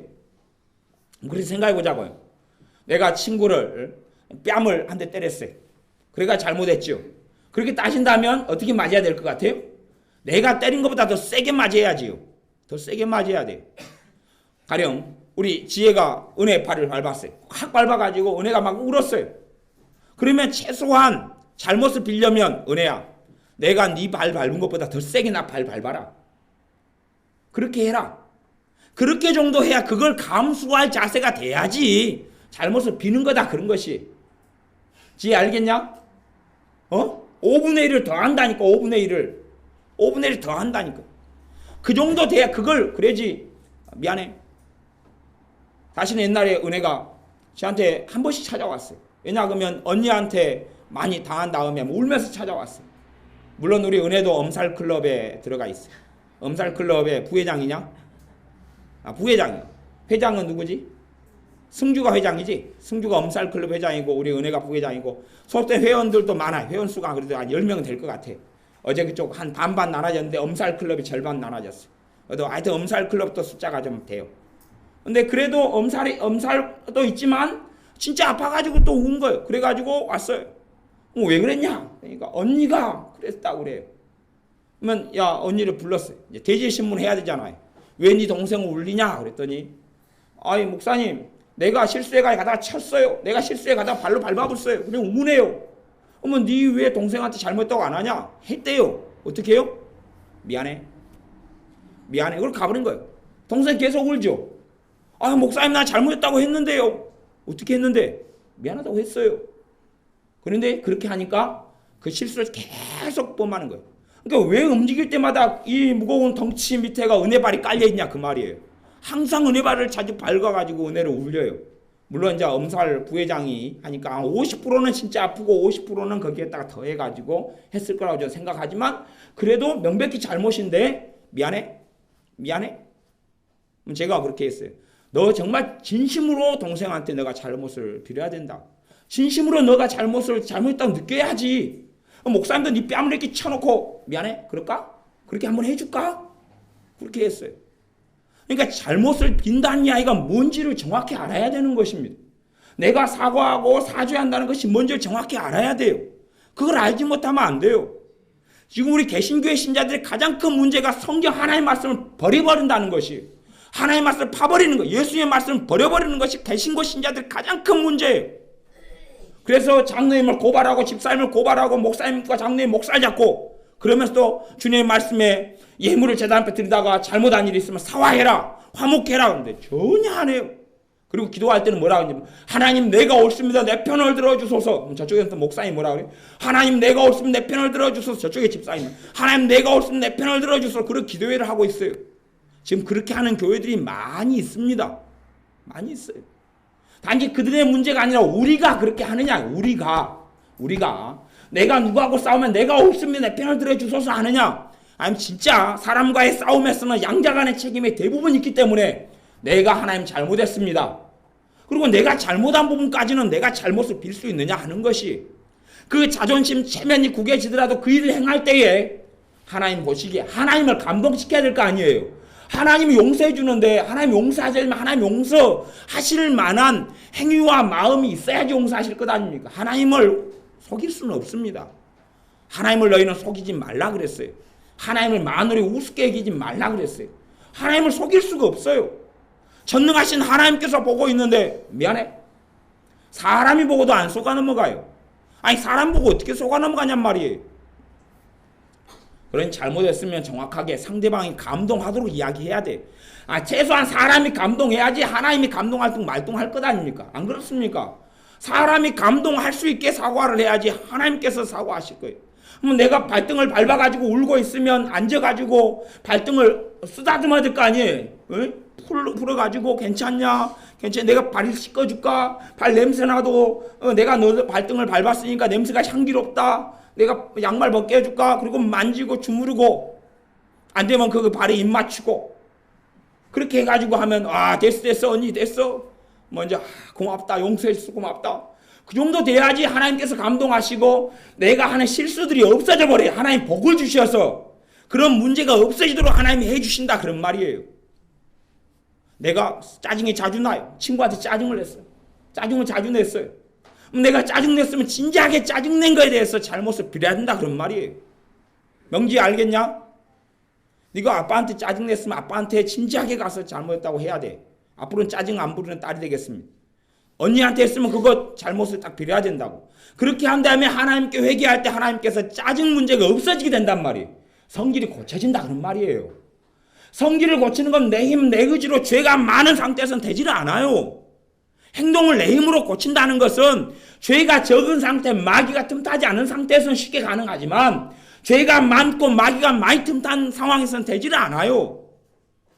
그래서 생각해 보자고요. 내가 친구를 뺨을 한 대 때렸어요. 그러니까 잘못했죠. 그렇게 따진다면 어떻게 맞아야 될 것 같아요? 내가 때린 것보다 더 세게 맞아야지요. 더 세게 맞아야 돼요. 가령 우리 지혜가 은혜 팔을 밟았어요. 확 밟아가지고 은혜가 막 울었어요. 그러면 최소한 잘못을 빌려면 은혜야, 내가 네 발 밟은 것보다 더 세게 나 발 밟아라. 그렇게 해라. 그렇게 정도 해야 그걸 감수할 자세가 돼야지 잘못을 비는 거다, 그런 것이. 지혜 알겠냐? 5분의 1을 더 한다니까. 5분의 1을 5분의 1을 더 한다니까. 그 정도 돼야 그걸 그래야지. 미안해. 다시는 옛날에 은혜가 저한테 한 번씩 찾아왔어요. 왜냐 그러면 언니한테 많이 당한 다음에 울면서 찾아왔어요. 물론 우리 은혜도 엄살클럽에 들어가 있어요. 엄살클럽의 부회장이냐? 부회장이요. 회장은 누구지? 승주가 회장이지. 승주가 엄살클럽 회장이고 우리 은혜가 부회장이고, 소속된 회원들도 많아요. 회원 수가 그래도 한 10명 될 것 같아요. 어제 그쪽 한 반반 나눠졌는데 엄살클럽이 절반 나눠졌어요. 그래도 하여튼 엄살클럽도 숫자가 좀 돼요. 근데 그래도 엄살도 있지만 진짜 아파가지고 또 운 거예요. 그래가지고 왔어요. 왜 그랬냐? 그러니까 언니가 그랬다고 그래요. 그러면 야, 언니를 불렀어요. 이제 대질신문 해야 되잖아요. 왜 네 동생을 울리냐? 그랬더니 아이 목사님, 내가 실수해가 가다가 쳤어요. 내가 실수해 가다가 발로 밟아봤어요. 그냥 우네요. 그러면 네 왜 동생한테 잘못했다고 안 하냐? 했대요. 어떻게 해요? 미안해. 그걸 가버린 거예요. 동생 계속 울죠. 아, 목사님 나 잘못했다고 했는데요. 어떻게 했는데? 미안하다고 했어요. 그런데 그렇게 하니까 그 실수를 계속 범하는 거예요. 그러니까 왜 움직일 때마다 이 무거운 덩치 밑에가 은혜발이 깔려있냐 그 말이에요. 항상 은혜발을 자주 밟아가지고 은혜를 울려요. 물론 이제 엄살 부회장이 하니까 50%는 진짜 아프고 50%는 거기에다가 더해가지고 했을 거라고 저는 생각하지만, 그래도 명백히 잘못인데 미안해. 제가 그렇게 했어요. 너 정말 진심으로 동생한테 너가 잘못을 빌어야 된다. 진심으로 너가 잘못했다고 느껴야지. 목사님도 네 뺨을 이렇게 쳐놓고 미안해? 그럴까? 그렇게 한번 해줄까? 그렇게 했어요. 그러니까 잘못을 빈다는 이야기가 뭔지를 정확히 알아야 되는 것입니다. 내가 사과하고 사죄해야 한다는 것이 뭔지를 정확히 알아야 돼요. 그걸 알지 못하면 안 돼요. 지금 우리 개신교회 신자들의 가장 큰 문제가 성경 하나님의 말씀을 버려버린다는 것이, 하나님의 말씀을 파버리는 것, 예수님의 말씀을 버려버리는 것이 개신교 신자들의 가장 큰 문제예요. 그래서 장로님을 고발하고 집사님을 고발하고 목사님과 장로님 목살 잡고, 그러면서도 주님의 말씀에 예물을 제단 앞에 드리다가 잘못한 일이 있으면 사과해라, 화목해라. 그런데 전혀 안 해요. 그리고 기도할 때는 뭐라 하냐면 하나님 내가 옳습니다, 내 편을 들어주소서. 저쪽에서 또 목사님 뭐라 그래요? 하나님 내가 옳습니다, 내 편을 들어주소서. 저쪽에 집사님 하나님 내가 옳습니다, 내 편을 들어주소서. 그런 기도회를 하고 있어요. 지금 그렇게 하는 교회들이 많이 있습니다. 많이 있어요. 단지 그들의 문제가 아니라 우리가 그렇게 하느냐. 우리가 내가 누구하고 싸우면 내가 옳습니다, 내 편을 들어주소서 하느냐, 아니면 진짜 사람과의 싸움에서는 양자간의 책임이 대부분 있기 때문에 내가 하나님 잘못했습니다, 그리고 내가 잘못한 부분까지는 내가 잘못을 빌 수 있느냐 하는 것이, 그 자존심 체면이 구겨지더라도 그 일을 행할 때에 하나님 보시기에 하나님을 감동시켜야 될 거 아니에요. 하나님이 용서해 주는데 하나님 용서하시려면 하나님 용서하실 만한 행위와 마음이 있어야지 용서하실 것 아닙니까? 하나님을 속일 수는 없습니다. 하나님을 너희는 속이지 말라 그랬어요. 하나님을 마누리 우습게 여기지 말라 그랬어요. 하나님을 속일 수가 없어요. 전능하신 하나님께서 보고 있는데 미안해. 사람이 보고도 안 속아 넘어가요. 아니 사람 보고 어떻게 속아 넘어가냔 말이에요. 그런 잘못했으면 정확하게 상대방이 감동하도록 이야기해야 돼. 최소한 사람이 감동해야지 하나님이 감동할 등 말동할 것 아닙니까? 안 그렇습니까? 사람이 감동할 수 있게 사과를 해야지 하나님께서 사과하실 거예요. 내가 발등을 밟아가지고 울고 있으면 앉아가지고 발등을 쓰다듬어야 될 거 아니에요. 풀어가지고 괜찮냐? 괜찮아. 내가 발을 씻어줄까? 발 냄새나도 내가 너 발등을 밟았으니까 냄새가 향기롭다. 내가 양말 벗게 해줄까? 그리고 만지고 주무르고 안 되면 그 발에 입 맞추고 그렇게 해가지고 하면 됐어 언니 됐어. 먼저 고맙다 용서해줘서 고맙다. 그 정도 돼야지 하나님께서 감동하시고 내가 하는 실수들이 없어져 버려요. 하나님 복을 주셔서 그런 문제가 없어지도록 하나님이 해주신다 그런 말이에요. 내가 짜증이 자주 나요. 친구한테 짜증을 냈어요. 짜증을 자주 냈어요. 내가 짜증냈으면 진지하게 짜증낸 거에 대해서 잘못을 빌어야 된다 그런 말이에요. 명지 알겠냐? 네가 아빠한테 짜증냈으면 아빠한테 진지하게 가서 잘못했다고 해야 돼. 앞으로는 짜증 안 부르는 딸이 되겠습니다. 언니한테 했으면 그거 잘못을 딱 빌어야 된다고. 그렇게 한 다음에 하나님께 회개할 때 하나님께서 짜증 문제가 없어지게 된단 말이에요. 성질이 고쳐진다 그런 말이에요. 성질을 고치는 건 내 힘, 내 의지로 죄가 많은 상태에서는 되지를 않아요. 행동을 내 힘으로 고친다는 것은 죄가 적은 상태, 마귀가 틈타지 않은 상태에서는 쉽게 가능하지만 죄가 많고 마귀가 많이 틈탄 상황에서는 되지를 않아요.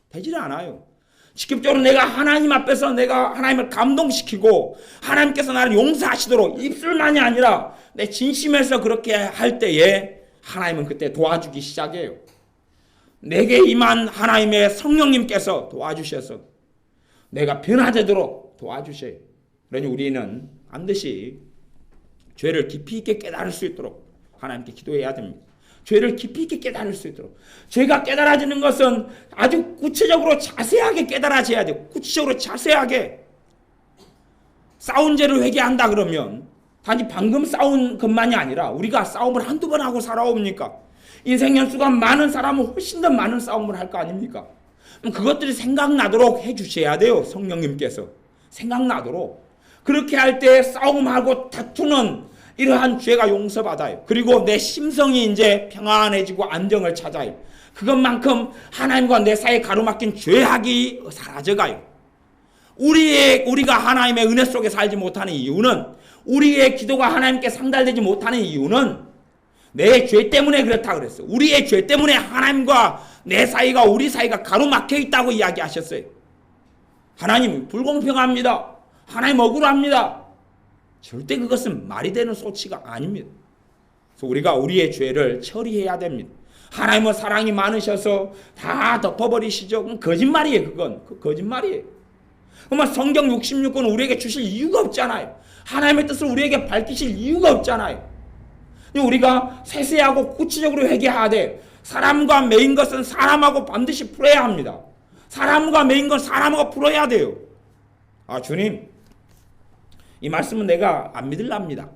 되지를 않아요. 직접적으로 내가 하나님 앞에서 내가 하나님을 감동시키고 하나님께서 나를 용서하시도록 입술만이 아니라 내 진심에서 그렇게 할 때에 하나님은 그때 도와주기 시작해요. 내게 임한 하나님의 성령님께서 도와주셔서 내가 변화되도록 도와주셔요. 그러니 우리는 반드시 죄를 깊이 있게 깨달을 수 있도록 하나님께 기도해야 됩니다. 죄를 깊이 있게 깨달을 수 있도록. 죄가 깨달아지는 것은 아주 구체적으로 자세하게 깨달아져야 돼요. 구체적으로 자세하게. 싸운 죄를 회개한다 그러면 단지 방금 싸운 것만이 아니라 우리가 싸움을 한두 번 하고 살아옵니까? 인생 연수가 많은 사람은 훨씬 더 많은 싸움을 할 거 아닙니까? 그것들이 생각나도록 해주셔야 돼요. 성령님께서. 생각나도록. 그렇게 할 때 싸움하고 다투는 이러한 죄가 용서받아요. 그리고 내 심성이 이제 평안해지고 안정을 찾아요. 그것만큼 하나님과 내 사이에 가로막힌 죄악이 사라져가요. 우리가 하나님의 은혜 속에 살지 못하는 이유는 우리의 기도가 하나님께 상달되지 못하는 이유는 내 죄 때문에 그렇다 그랬어요. 우리의 죄 때문에 하나님과 내 사이가 우리 사이가 가로막혀 있다고 이야기하셨어요. 하나님 불공평합니다. 하나님 억울합니다. 절대 그것은 말이 되는 소치가 아닙니다. 그래서 우리가 우리의 죄를 처리해야 됩니다. 하나님은 사랑이 많으셔서 다 덮어버리시죠. 그건 거짓말이에요. 그건 거짓말이에요. 그러면 성경 66권은 우리에게 주실 이유가 없잖아요. 하나님의 뜻을 우리에게 밝히실 이유가 없잖아요. 우리가 세세하고 구체적으로 회개하되 사람과 매인 것은 사람하고 반드시 풀어야 합니다. 사람과 매인 건 사람하고 풀어야 돼요. 주님 이 말씀은 내가 안 믿을랍니다.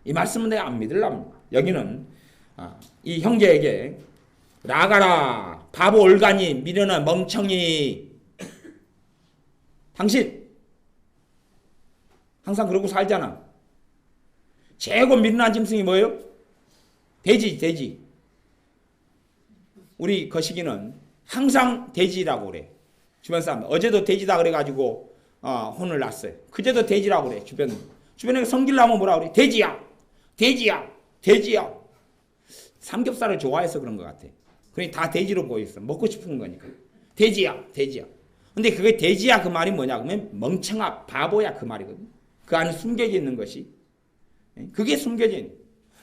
이 말씀은 내가 안 믿을랍니다. 여기는 이 형제에게 나가라 바보 올가니 미련한 멍청이 당신 항상 그러고 살잖아. 최고 미련한 짐승이 뭐예요? 돼지. 우리 거시기는 항상 돼지라고 그래. 주변 사람 어제도 돼지다 그래가지고 혼을 났어요. 그제도 돼지라고 그래. 주변에 성질나면 뭐라 그래? 돼지야. 삼겹살을 좋아해서 그런 것 같아. 그러니 다 돼지로 보였어. 먹고 싶은 거니까. 돼지야. 근데 그게 돼지야 그 말이 뭐냐 그러면 멍청아 바보야 그 말이거든. 그 안에 숨겨져 있는 것이. 그게 숨겨져 있는.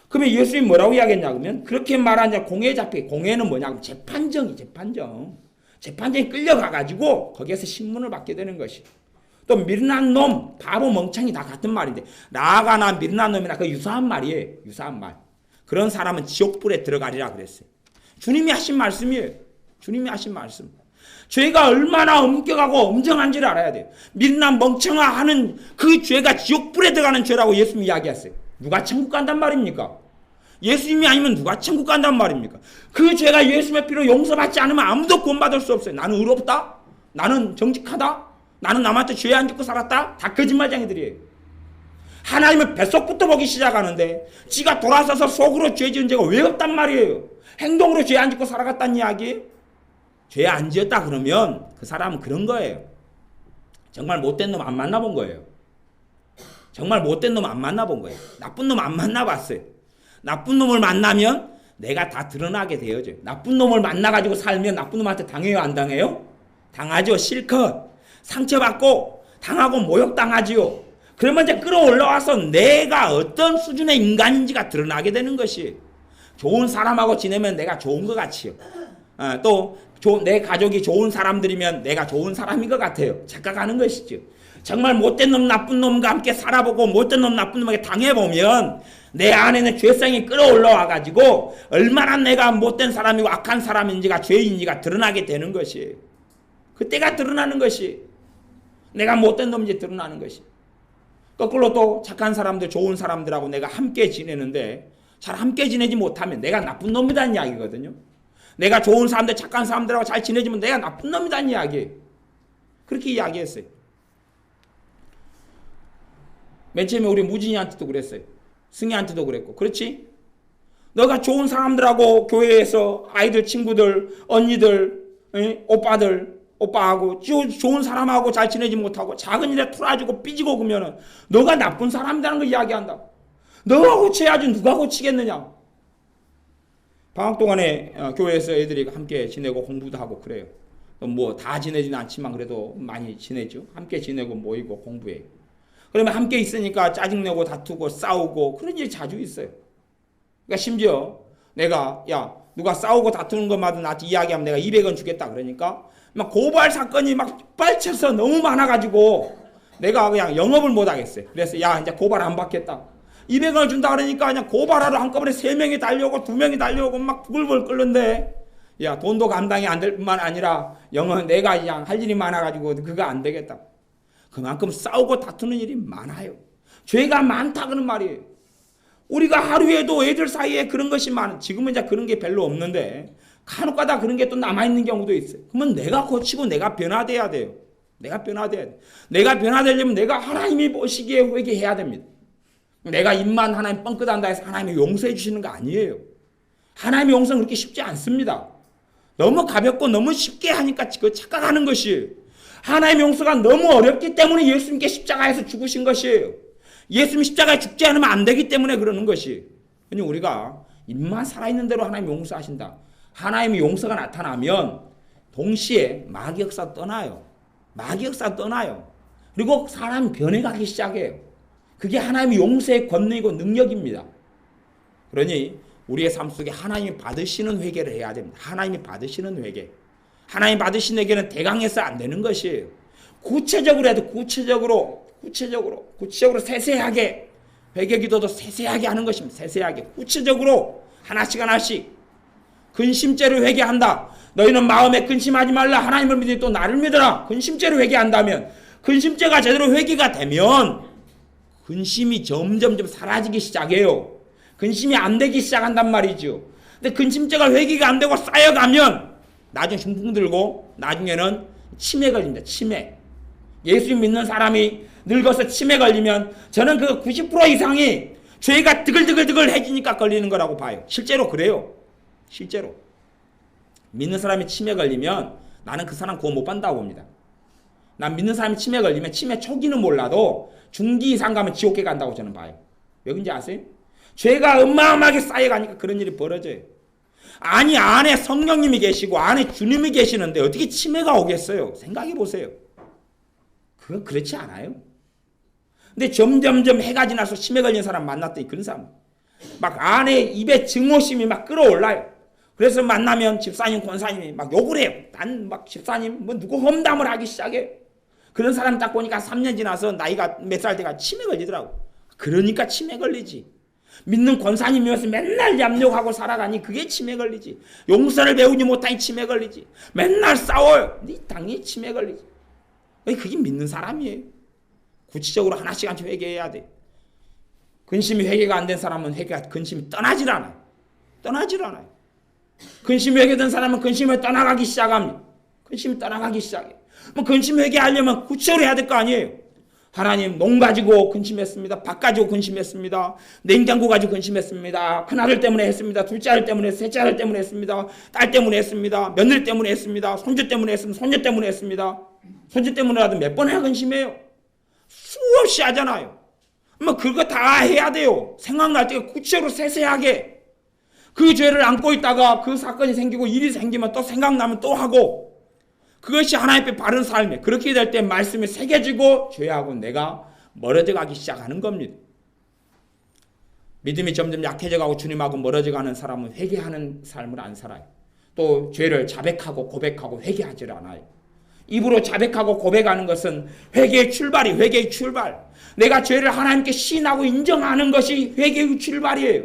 그러면 예수님이 뭐라고 이야기했냐 그러면 그렇게 말하냐 공회에 잡히게. 공회는 뭐냐 그러면 재판정이 끌려가가지고 거기에서 신문을 받게 되는 것이. 또 미련한 놈, 바보, 멍청이 다 같은 말인데 나아가나 미련한 놈이나 그 유사한 말이에요. 유사한 말. 그런 사람은 지옥불에 들어가리라 그랬어요. 주님이 하신 말씀이에요. 주님이 하신 말씀. 죄가 얼마나 엄격하고 엄정한지를 알아야 돼요. 미련한 멍청아 하는 그 죄가 지옥불에 들어가는 죄라고 예수님이 이야기했어요. 누가 천국 간단 말입니까? 예수님이 아니면 누가 천국 간단 말입니까? 그 죄가 예수님의 피로 용서받지 않으면 아무도 구원받을 수 없어요. 나는 의롭다? 나는 정직하다? 나는 남한테 죄 안 짓고 살았다? 다 거짓말쟁이들이에요. 하나님은 뱃속부터 보기 시작하는데 지가 돌아서서 속으로 죄 지은 죄가 왜 없단 말이에요. 행동으로 죄 안 짓고 살아갔다는 이야기. 죄 안 지었다 그러면 그 사람은 그런 거예요. 정말 못된 놈 안 만나본 거예요. 정말 못된 놈 안 만나본 거예요. 나쁜 놈 안 만나봤어요. 나쁜 놈을 만나면 내가 다 드러나게 되어져요. 나쁜 놈을 만나가지고 살면 나쁜 놈한테 당해요, 안 당해요? 당하죠. 실컷 상처받고 당하고 모욕당하지요. 그러면 이제 끌어올라와서 내가 어떤 수준의 인간인지가 드러나게 되는 것이, 좋은 사람하고 지내면 내가 좋은 것 같이요. 또 내 가족이 좋은 사람들이면 내가 좋은 사람인 것 같아요. 착각하는 것이죠. 정말 못된 놈 나쁜 놈과 함께 살아보고 못된 놈 나쁜 놈에게 당해보면 내 안에는 죄성이 끌어올라와 가지고 얼마나 내가 못된 사람이고 악한 사람인지가, 죄인인지가 드러나게 되는 것이, 그때가 드러나는 것이, 내가 못된 놈인지 드러나는 것이. 거꾸로 또 착한 사람들, 좋은 사람들하고 내가 함께 지내는데 잘 함께 지내지 못하면 내가 나쁜 놈이라는 이야기거든요. 내가 좋은 사람들, 착한 사람들하고 잘 지내지면 내가 나쁜 놈이라는 이야기예요. 그렇게 이야기했어요. 맨 처음에 우리 무진이한테도 그랬어요. 승희한테도 그랬고. 그렇지? 너가 좋은 사람들하고 교회에서 아이들, 친구들, 언니들, 오빠하고 좋은 사람하고 잘 지내지 못하고 작은 일에 토라지고 삐지고 그러면은 너가 나쁜 사람이라는 걸 이야기한다. 너가 고쳐야지 누가 고치겠느냐. 방학 동안에 교회에서 애들이 함께 지내고 공부도 하고 그래요. 뭐 다 지내지는 않지만 그래도 많이 지내죠. 함께 지내고 모이고 공부해요. 그러면 함께 있으니까 짜증내고 다투고 싸우고 그런 일이 자주 있어요. 그러니까 심지어 내가 누가 싸우고 다투는 것마다 나한테 이야기하면 내가 200원 주겠다 그러니까 막 고발 사건이 막 빨쳐서 너무 많아가지고 내가 그냥 영업을 못 하겠어요. 그래서 이제 고발 안 받겠다. 200원을 준다 그러니까 그냥 고발하러 한꺼번에 3명이 달려오고 2명이 달려오고 막 부글부글 끓는데 돈도 감당이 안 될 뿐만 아니라 내가 그냥 할 일이 많아가지고 그거 안 되겠다. 그만큼 싸우고 다투는 일이 많아요. 죄가 많다 그런 말이에요. 우리가 하루에도 애들 사이에 그런 것이 지금은 이제 그런 게 별로 없는데 간혹가다 그런 게 또 남아있는 경우도 있어요. 그러면 내가 고치고 내가 변화돼야 돼요. 내가 변화돼야 돼. 내가 변화되려면 내가 하나님이 보시기에 회개해야 됩니다. 내가 입만 하나님 뻥끗한다 해서 하나님이 용서해 주시는 거 아니에요. 하나님의 용서는 그렇게 쉽지 않습니다. 너무 가볍고 너무 쉽게 하니까 그 착각하는 것이에요. 하나님의 용서가 너무 어렵기 때문에 예수님께 십자가에서 죽으신 것이에요. 예수님 십자가에 죽지 않으면 안 되기 때문에 그러는 것이. 그러니 우리가 입만 살아있는 대로 하나님 용서하신다. 하나님의 용서가 나타나면 동시에 마귀 역사 떠나요. 마귀 역사 떠나요. 그리고 사람이 변해가기 시작해요. 그게 하나님의 용서의 권능이고 능력입니다. 그러니 우리의 삶 속에 하나님이 받으시는 회개를 해야 됩니다. 하나님이 받으시는 회개. 하나님 받으신 회개는 대강해서 안 되는 것이에요. 구체적으로 해도 구체적으로 세세하게 회개 기도도 세세하게 하는 것입니다. 세세하게 구체적으로 하나씩 근심죄로 회개한다. 너희는 마음에 근심하지 말라. 하나님을 믿으니 또 나를 믿어라. 근심죄로 회개한다면 근심죄가 제대로 회개가 되면 근심이 점점 사라지기 시작해요. 근심이 안 되기 시작한단 말이죠. 근데 근심죄가 회개가 안 되고 쌓여가면 나중에 흉풍 들고 나중에는 치매 걸립니다. 치매. 예수님 믿는 사람이 늙어서 치매 걸리면 저는 그 90% 이상이 죄가 드글드글해지니까 걸리는 거라고 봐요. 실제로 그래요. 실제로. 믿는 사람이 치매 걸리면 나는 그 사람 구원 못 받는다고 봅니다. 난 믿는 사람이 치매 걸리면 치매 초기는 몰라도 중기 이상 가면 지옥에 간다고 저는 봐요. 왜 그런지 아세요? 죄가 어마어마하게 쌓여가니까 그런 일이 벌어져요. 아니 안에 성령님이 계시고 안에 주님이 계시는데 어떻게 치매가 오겠어요? 생각해 보세요. 그건 그렇지 않아요. 근데 점점점 해가 지나서 치매 걸린 사람 만났더니 그런 사람 막 안에 입에 증오심이 막 끌어올라요. 그래서 만나면 집사님, 권사님이 막 욕을 해요. 난 막 집사님 뭐 누구 험담을 하기 시작해. 그런 사람 딱 보니까 3년 지나서 나이가 몇 살 때가 치매 걸리더라고. 그러니까 치매 걸리지. 믿는 권사님이어서 맨날 얌욕하고 살아가니 그게 치매 걸리지. 용서를 배우지 못하니 치매 걸리지. 맨날 싸워요. 당연히 치매 걸리지. 그게 믿는 사람이에요. 구체적으로 하나씩 회개해야 돼. 근심이 회개가 안 된 사람은 근심이 떠나질 않아요. 떠나질 않아요. 근심이 회개된 사람은 근심을 떠나가기 시작합니다. 근심이 떠나가기 시작해. 뭐 근심 회개하려면 구체적으로 해야 될 거 아니에요. 하나님 농 가지고 근심했습니다. 밥 가지고 근심했습니다. 냉장고 가지고 근심했습니다. 큰아들 때문에 했습니다. 둘째 아들 때문에 셋째 아들 때문에 했습니다. 딸 때문에 했습니다. 며느리 때문에 했습니다. 손주 때문에 했습니다. 손녀 때문에 했습니다. 손주 때문에라도 몇 번이나 근심해요. 수없이 하잖아요. 뭐 그거 다 해야 돼요. 생각날 때 구체적으로 세세하게. 그 죄를 안고 있다가 그 사건이 생기고 일이 생기면 또 생각나면 또 하고, 그것이 하나님 앞에 바른 삶이에요. 그렇게 될 때 말씀이 새겨지고 죄하고 내가 멀어져 가기 시작하는 겁니다. 믿음이 점점 약해져 가고 주님하고 멀어져 가는 사람은 회개하는 삶을 안 살아요. 또 죄를 자백하고 고백하고 회개하지 않아요. 입으로 자백하고 고백하는 것은 회개의 출발이, 회개의 출발. 내가 죄를 하나님께 시인하고 인정하는 것이 회개의 출발이에요.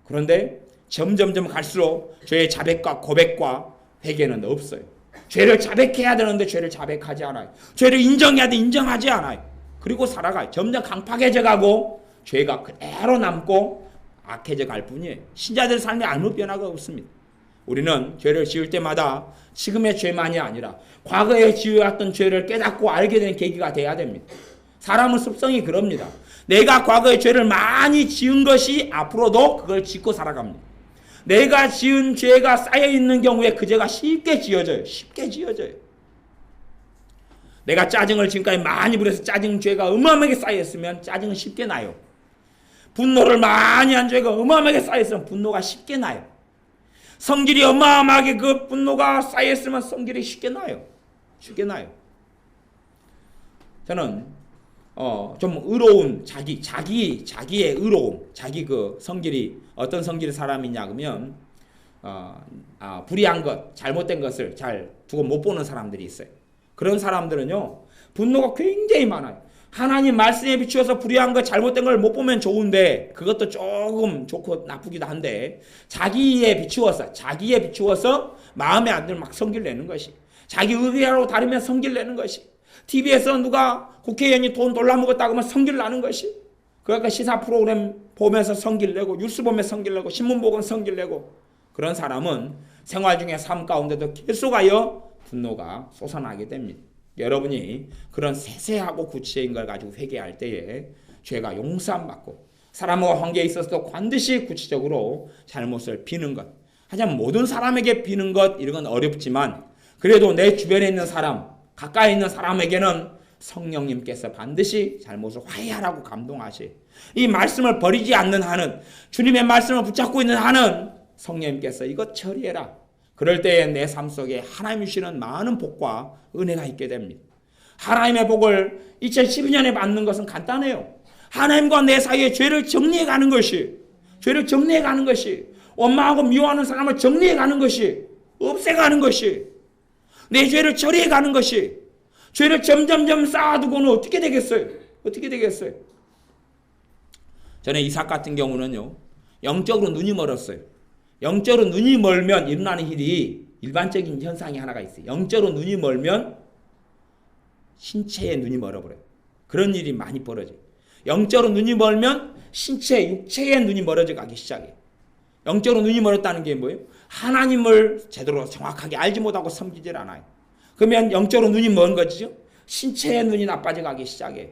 그런데 점점점 갈수록 죄의 자백과 고백과 회개는 없어요. 죄를 자백해야 되는데 죄를 자백하지 않아요. 죄를 인정해야 돼 인정하지 않아요. 그리고 살아가요. 점점 강팍해져 가고 죄가 그대로 남고 악해져 갈 뿐이에요. 신자들 삶에 아무 변화가 없습니다. 우리는 죄를 지을 때마다 지금의 죄만이 아니라 과거에 지어왔던 죄를 깨닫고 알게 되는 계기가 돼야 됩니다. 사람은 습성이 그럽니다. 내가 과거에 죄를 많이 지은 것이 앞으로도 그걸 짓고 살아갑니다. 내가 지은 죄가 쌓여있는 경우에 그 죄가 쉽게 지어져요. 쉽게 지어져요. 내가 짜증을 지금까지 많이 부려서 짜증 죄가 어마어마하게 쌓여있으면 짜증은 쉽게 나요. 분노를 많이 한 죄가 어마어마하게 쌓여있으면 분노가 쉽게 나요. 성질이 어마어마하게 그 분노가 쌓여있으면 성질이 쉽게 나요. 쉽게 나요. 저는 좀 의로운 자기의 의로움, 자기 그 성질이 어떤 성질의 사람이냐 그러면 불의한 것, 잘못된 것을 잘 두고 못 보는 사람들이 있어요. 그런 사람들은요 분노가 굉장히 많아요. 하나님 말씀에 비추어서 불의한 것, 잘못된 걸 못 보면 좋은데 그것도 조금 좋고 나쁘기도 한데 자기에 비추어서 마음에 안 들면 막 성질 내는 것이, 자기 의견하고 다르면 성질 내는 것이, TV에서 누가 국회의원이 돈 놀라먹었다고 하면 성질 나는 것이, 그러니까 시사 프로그램 보면서 성질 내고 뉴스 보면 성질 내고 신문 보면 성질 내고, 그런 사람은 생활 중에 삶 가운데도 계속하여 분노가 솟아나게 됩니다. 여러분이 그런 세세하고 구체적인 걸 가지고 회개할 때에 죄가 용서받고 사람과 관계에 있어서도 반드시 구체적으로 잘못을 비는 것, 하지만 모든 사람에게 비는 것 이런 건 어렵지만 그래도 내 주변에 있는 사람, 가까이 있는 사람에게는 성령님께서 반드시 잘못을 화해하라고 감동하셔요. 이 말씀을 버리지 않는 한은, 주님의 말씀을 붙잡고 있는 한은 성령님께서 이것 처리해라. 그럴 때에 내 삶 속에 하나님이 주시는 많은 복과 은혜가 있게 됩니다. 하나님의 복을 2012년에 받는 것은 간단해요. 하나님과 내 사이에 죄를 정리해가는 것이, 원망하고 미워하는 사람을 정리해가는 것이, 없애가는 것이, 내 죄를 처리해가는 것이, 죄를 점점점 쌓아두고는 어떻게 되겠어요? 저는 이삭 같은 경우는요, 영적으로 눈이 멀었어요. 영적으로 눈이 멀면 일어나는 일이 일반적인 현상이 하나가 있어요. 영적으로 눈이 멀면 신체의 눈이 멀어버려요. 그런 일이 많이 벌어져요. 영적으로 눈이 멀면 신체, 육체의 눈이 멀어져 가기 시작해요. 영적으로 눈이 멀었다는 게 뭐예요? 하나님을 제대로 정확하게 알지 못하고 섬기질 않아요. 그러면 영적으로 눈이 먼 거죠. 신체의 눈이 나빠져 가기 시작해요.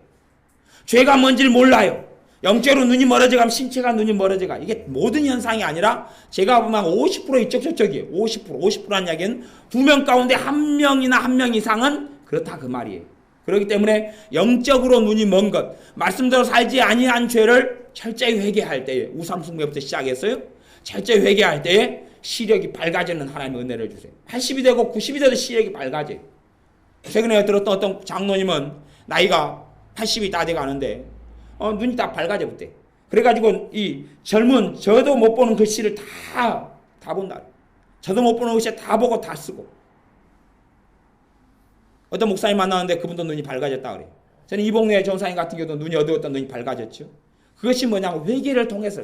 죄가 뭔지를 몰라요. 영적으로 눈이 멀어져 가면 신체가 눈이 멀어져 가. 이게 모든 현상이 아니라 제가 보면 50% 이쪽 저쪽이에요. 50%라는 이야기는 2명 가운데 1명이나 1명 이상은 그렇다 그 말이에요. 그렇기 때문에 영적으로 눈이 먼 것, 말씀대로 살지 아니한 죄를 철저히 회개할 때에, 우상숭배부터 시작했어요. 철저히 회개할 때에 시력이 밝아지는 하나님의 은혜를 주세요. 80이 되고 90이 돼도 시력이 밝아져요. 최근에 들었던 어떤 장로님은 나이가 80이 다 돼가는데 눈이 다 밝아져 붙대. 그래가지고 이 젊은 저도 못 보는 글씨를 다 본다. 저도 못 보는 글씨 다 보고 다 쓰고. 어떤 목사님 만나는데 그분도 눈이 밝아졌다 그래요. 저는 이봉래 전사님 같은 경우도 눈이 어두웠던 눈이 밝아졌죠. 그것이 뭐냐면 회개를 통해서.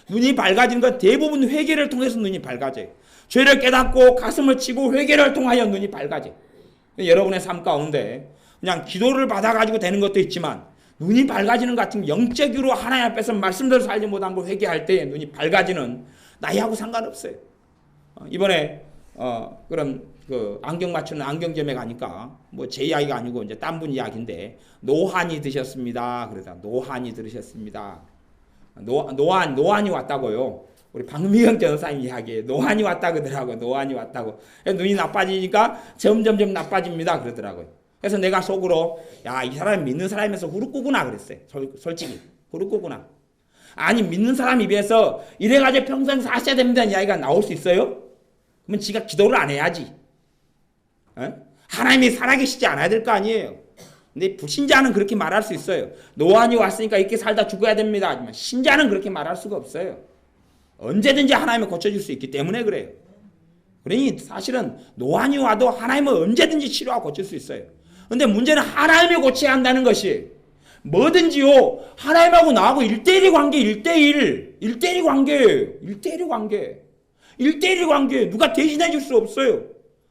눈이 밝아진 건 대부분 회개를 통해서 눈이 밝아져요. 죄를 깨닫고 가슴을 치고 회개를 통하여 눈이 밝아져요. 여러분의 삶 가운데 그냥 기도를 받아가지고 되는 것도 있지만 눈이 밝아지는 것 같은 영적으로 하나님 앞에서 말씀대로 살지 못한 걸 회개할 때 눈이 밝아지는, 나이하고 상관없어요. 이번에 그런 그 안경 맞추는 안경점에 가니까 뭐 제 이야기가 아니고 이제 딴 분 이야기인데 노한이 드셨습니다. 그러다 노한이 들으셨습니다. 노한이 왔다고요. 우리 박미영 전사님 이야기에 노한이 왔다 그러더라고요. 노한이 왔다고. 눈이 나빠지니까 점점점 나빠집니다 그러더라고요. 그래서 내가 속으로 야, 이 사람이 믿는 사람에서 후루꾸구나 그랬어요. 솔직히 후루꾸구나. 아니 믿는 사람 입에서 이래가지고 평생 사셔야 됩니다는 이야기가 나올 수 있어요? 그러면 지가 기도를 안 해야지. 하나님이 살아계시지 않아야 될 거 아니에요. 근데 불신자는 그렇게 말할 수 있어요. 노안이 왔으니까 이렇게 살다 죽어야 됩니다. 하지만 신자는 그렇게 말할 수가 없어요. 언제든지 하나님을 고쳐줄 수 있기 때문에 그래요. 그러니 사실은 노안이 와도 하나님은 언제든지 치료하고 고칠 수 있어요. 근데 문제는 하나님이 고쳐야 한다는 것이 뭐든지요. 하나님하고 나하고 1대1 관계, 1대1 관계예요. 1대1 관계. 누가 대신해 줄 수 없어요.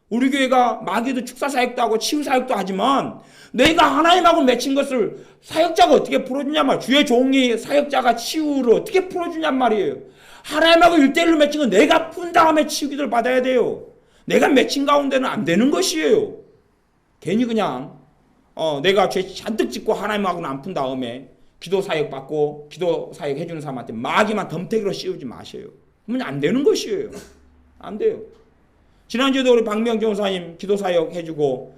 우리 교회가 마귀도 축사 사역도 하고 치유 사역도 하지만 내가 하나님하고 맺힌 것을 사역자가 어떻게 풀어주냔 말이에요. 주의 종이 사역자가 치유를 어떻게 풀어주냔 말이에요. 하나님하고 1대1로 맺힌 건 내가 푼 다음에 치유 기도를 받아야 돼요. 내가 맺힌 가운데는 안 되는 것이에요. 괜히 그냥 내가 죄 잔뜩 짓고 하나님하고는 안 푼 다음에 기도 사역 받고 기도 사역 해주는 사람한테 마귀만 덤태기로 씌우지 마세요. 그러면 안 되는 것이에요. 안 돼요. 지난주에도 우리 박명 전사님 기도 사역 해주고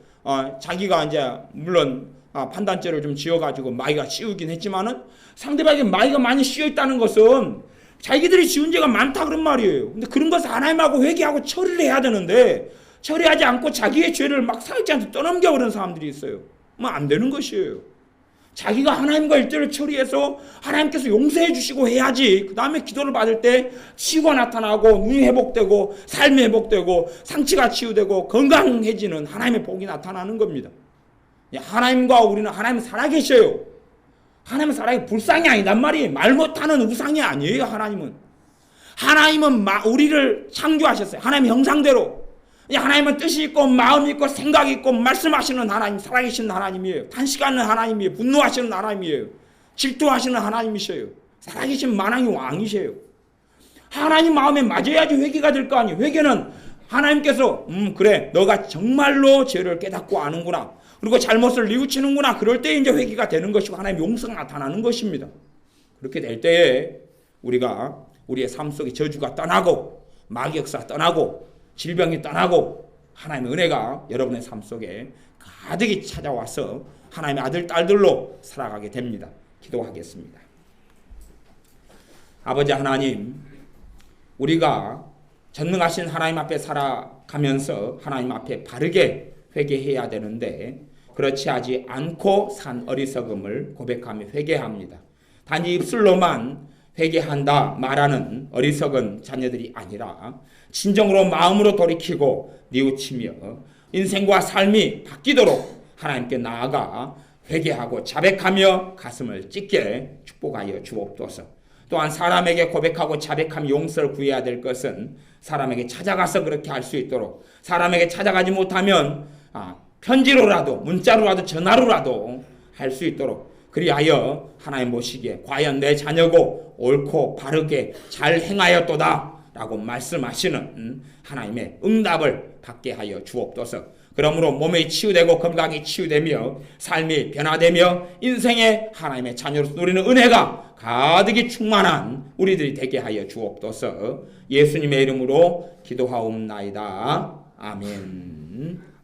자기가 이제 물론 판단죄를 좀 지어가지고 마귀가 씌우긴 했지만은 상대방에게 마귀가 많이 씌어 있다는 것은 자기들이 지은 죄가 많다 그런 말이에요. 근데 그런 것을 하나님하고 회개하고 처리를 해야 되는데 처리하지 않고 자기의 죄를 막 사역자한테 떠넘겨 버리는 사람들이 있어요. 뭐 안 되는 것이에요. 자기가 하나님과 일대를 처리해서 하나님께서 용서해 주시고 해야지. 그 다음에 기도를 받을 때 치유가 나타나고 눈이 회복되고 삶이 회복되고 상처가 치유되고 건강해지는 하나님의 복이 나타나는 겁니다. 하나님과 우리는 하나님 살아계셔요. 하나님은 살아계 불상이 아니단 말이에요. 말 못하는 우상이 아니에요. 하나님은 우리를 창조하셨어요. 하나님 형상대로. 하나님은 뜻이 있고 마음이 있고 생각이 있고 말씀하시는 하나님, 살아계시는 하나님이에요. 탄식하는 하나님이에요. 분노하시는 하나님이에요. 질투하시는 하나님이셔요. 살아계신 만왕의 왕이셔요. 하나님 마음에 맞아야지 회개가 될 거 아니에요. 회개는 하나님께서 그래 너가 정말로 죄를 깨닫고 아는구나. 그리고 잘못을 뉘우치는구나. 그럴 때 이제 회개가 되는 것이고 하나님의 용서가 나타나는 것입니다. 그렇게 될 때에 우리가 우리의 삶 속에 저주가 떠나고 마귀 역사 떠나고 질병이 떠나고 하나님의 은혜가 여러분의 삶 속에 가득히 찾아와서 하나님의 아들, 딸들로 살아가게 됩니다. 기도하겠습니다. 아버지 하나님, 우리가 전능하신 하나님 앞에 살아가면서 하나님 앞에 바르게 회개해야 되는데 그렇지 하지 않고 산 어리석음을 고백하며 회개합니다. 단지 입술로만 회개한다 말하는 어리석은 자녀들이 아니라 진정으로 마음으로 돌이키고 뉘우치며 인생과 삶이 바뀌도록 하나님께 나아가 회개하고 자백하며 가슴을 찢게 축복하여 주옵소서. 또한 사람에게 고백하고 자백하며 용서를 구해야 될 것은 사람에게 찾아가서 그렇게 할 수 있도록 사람에게 찾아가지 못하면 편지로라도 문자로라도 전화로라도 할 수 있도록 그리하여 하나님 보시기에 과연 내 자녀고 옳고 바르게 잘 행하였도다 라고 말씀하시는 하나님의 응답을 받게 하여 주옵소서. 그러므로 몸이 치유되고 건강이 치유되며 삶이 변화되며 인생의 하나님의 자녀로서 누리는 은혜가 가득히 충만한 우리들이 되게 하여 주옵소서. 예수님의 이름으로 기도하옵나이다. 아멘.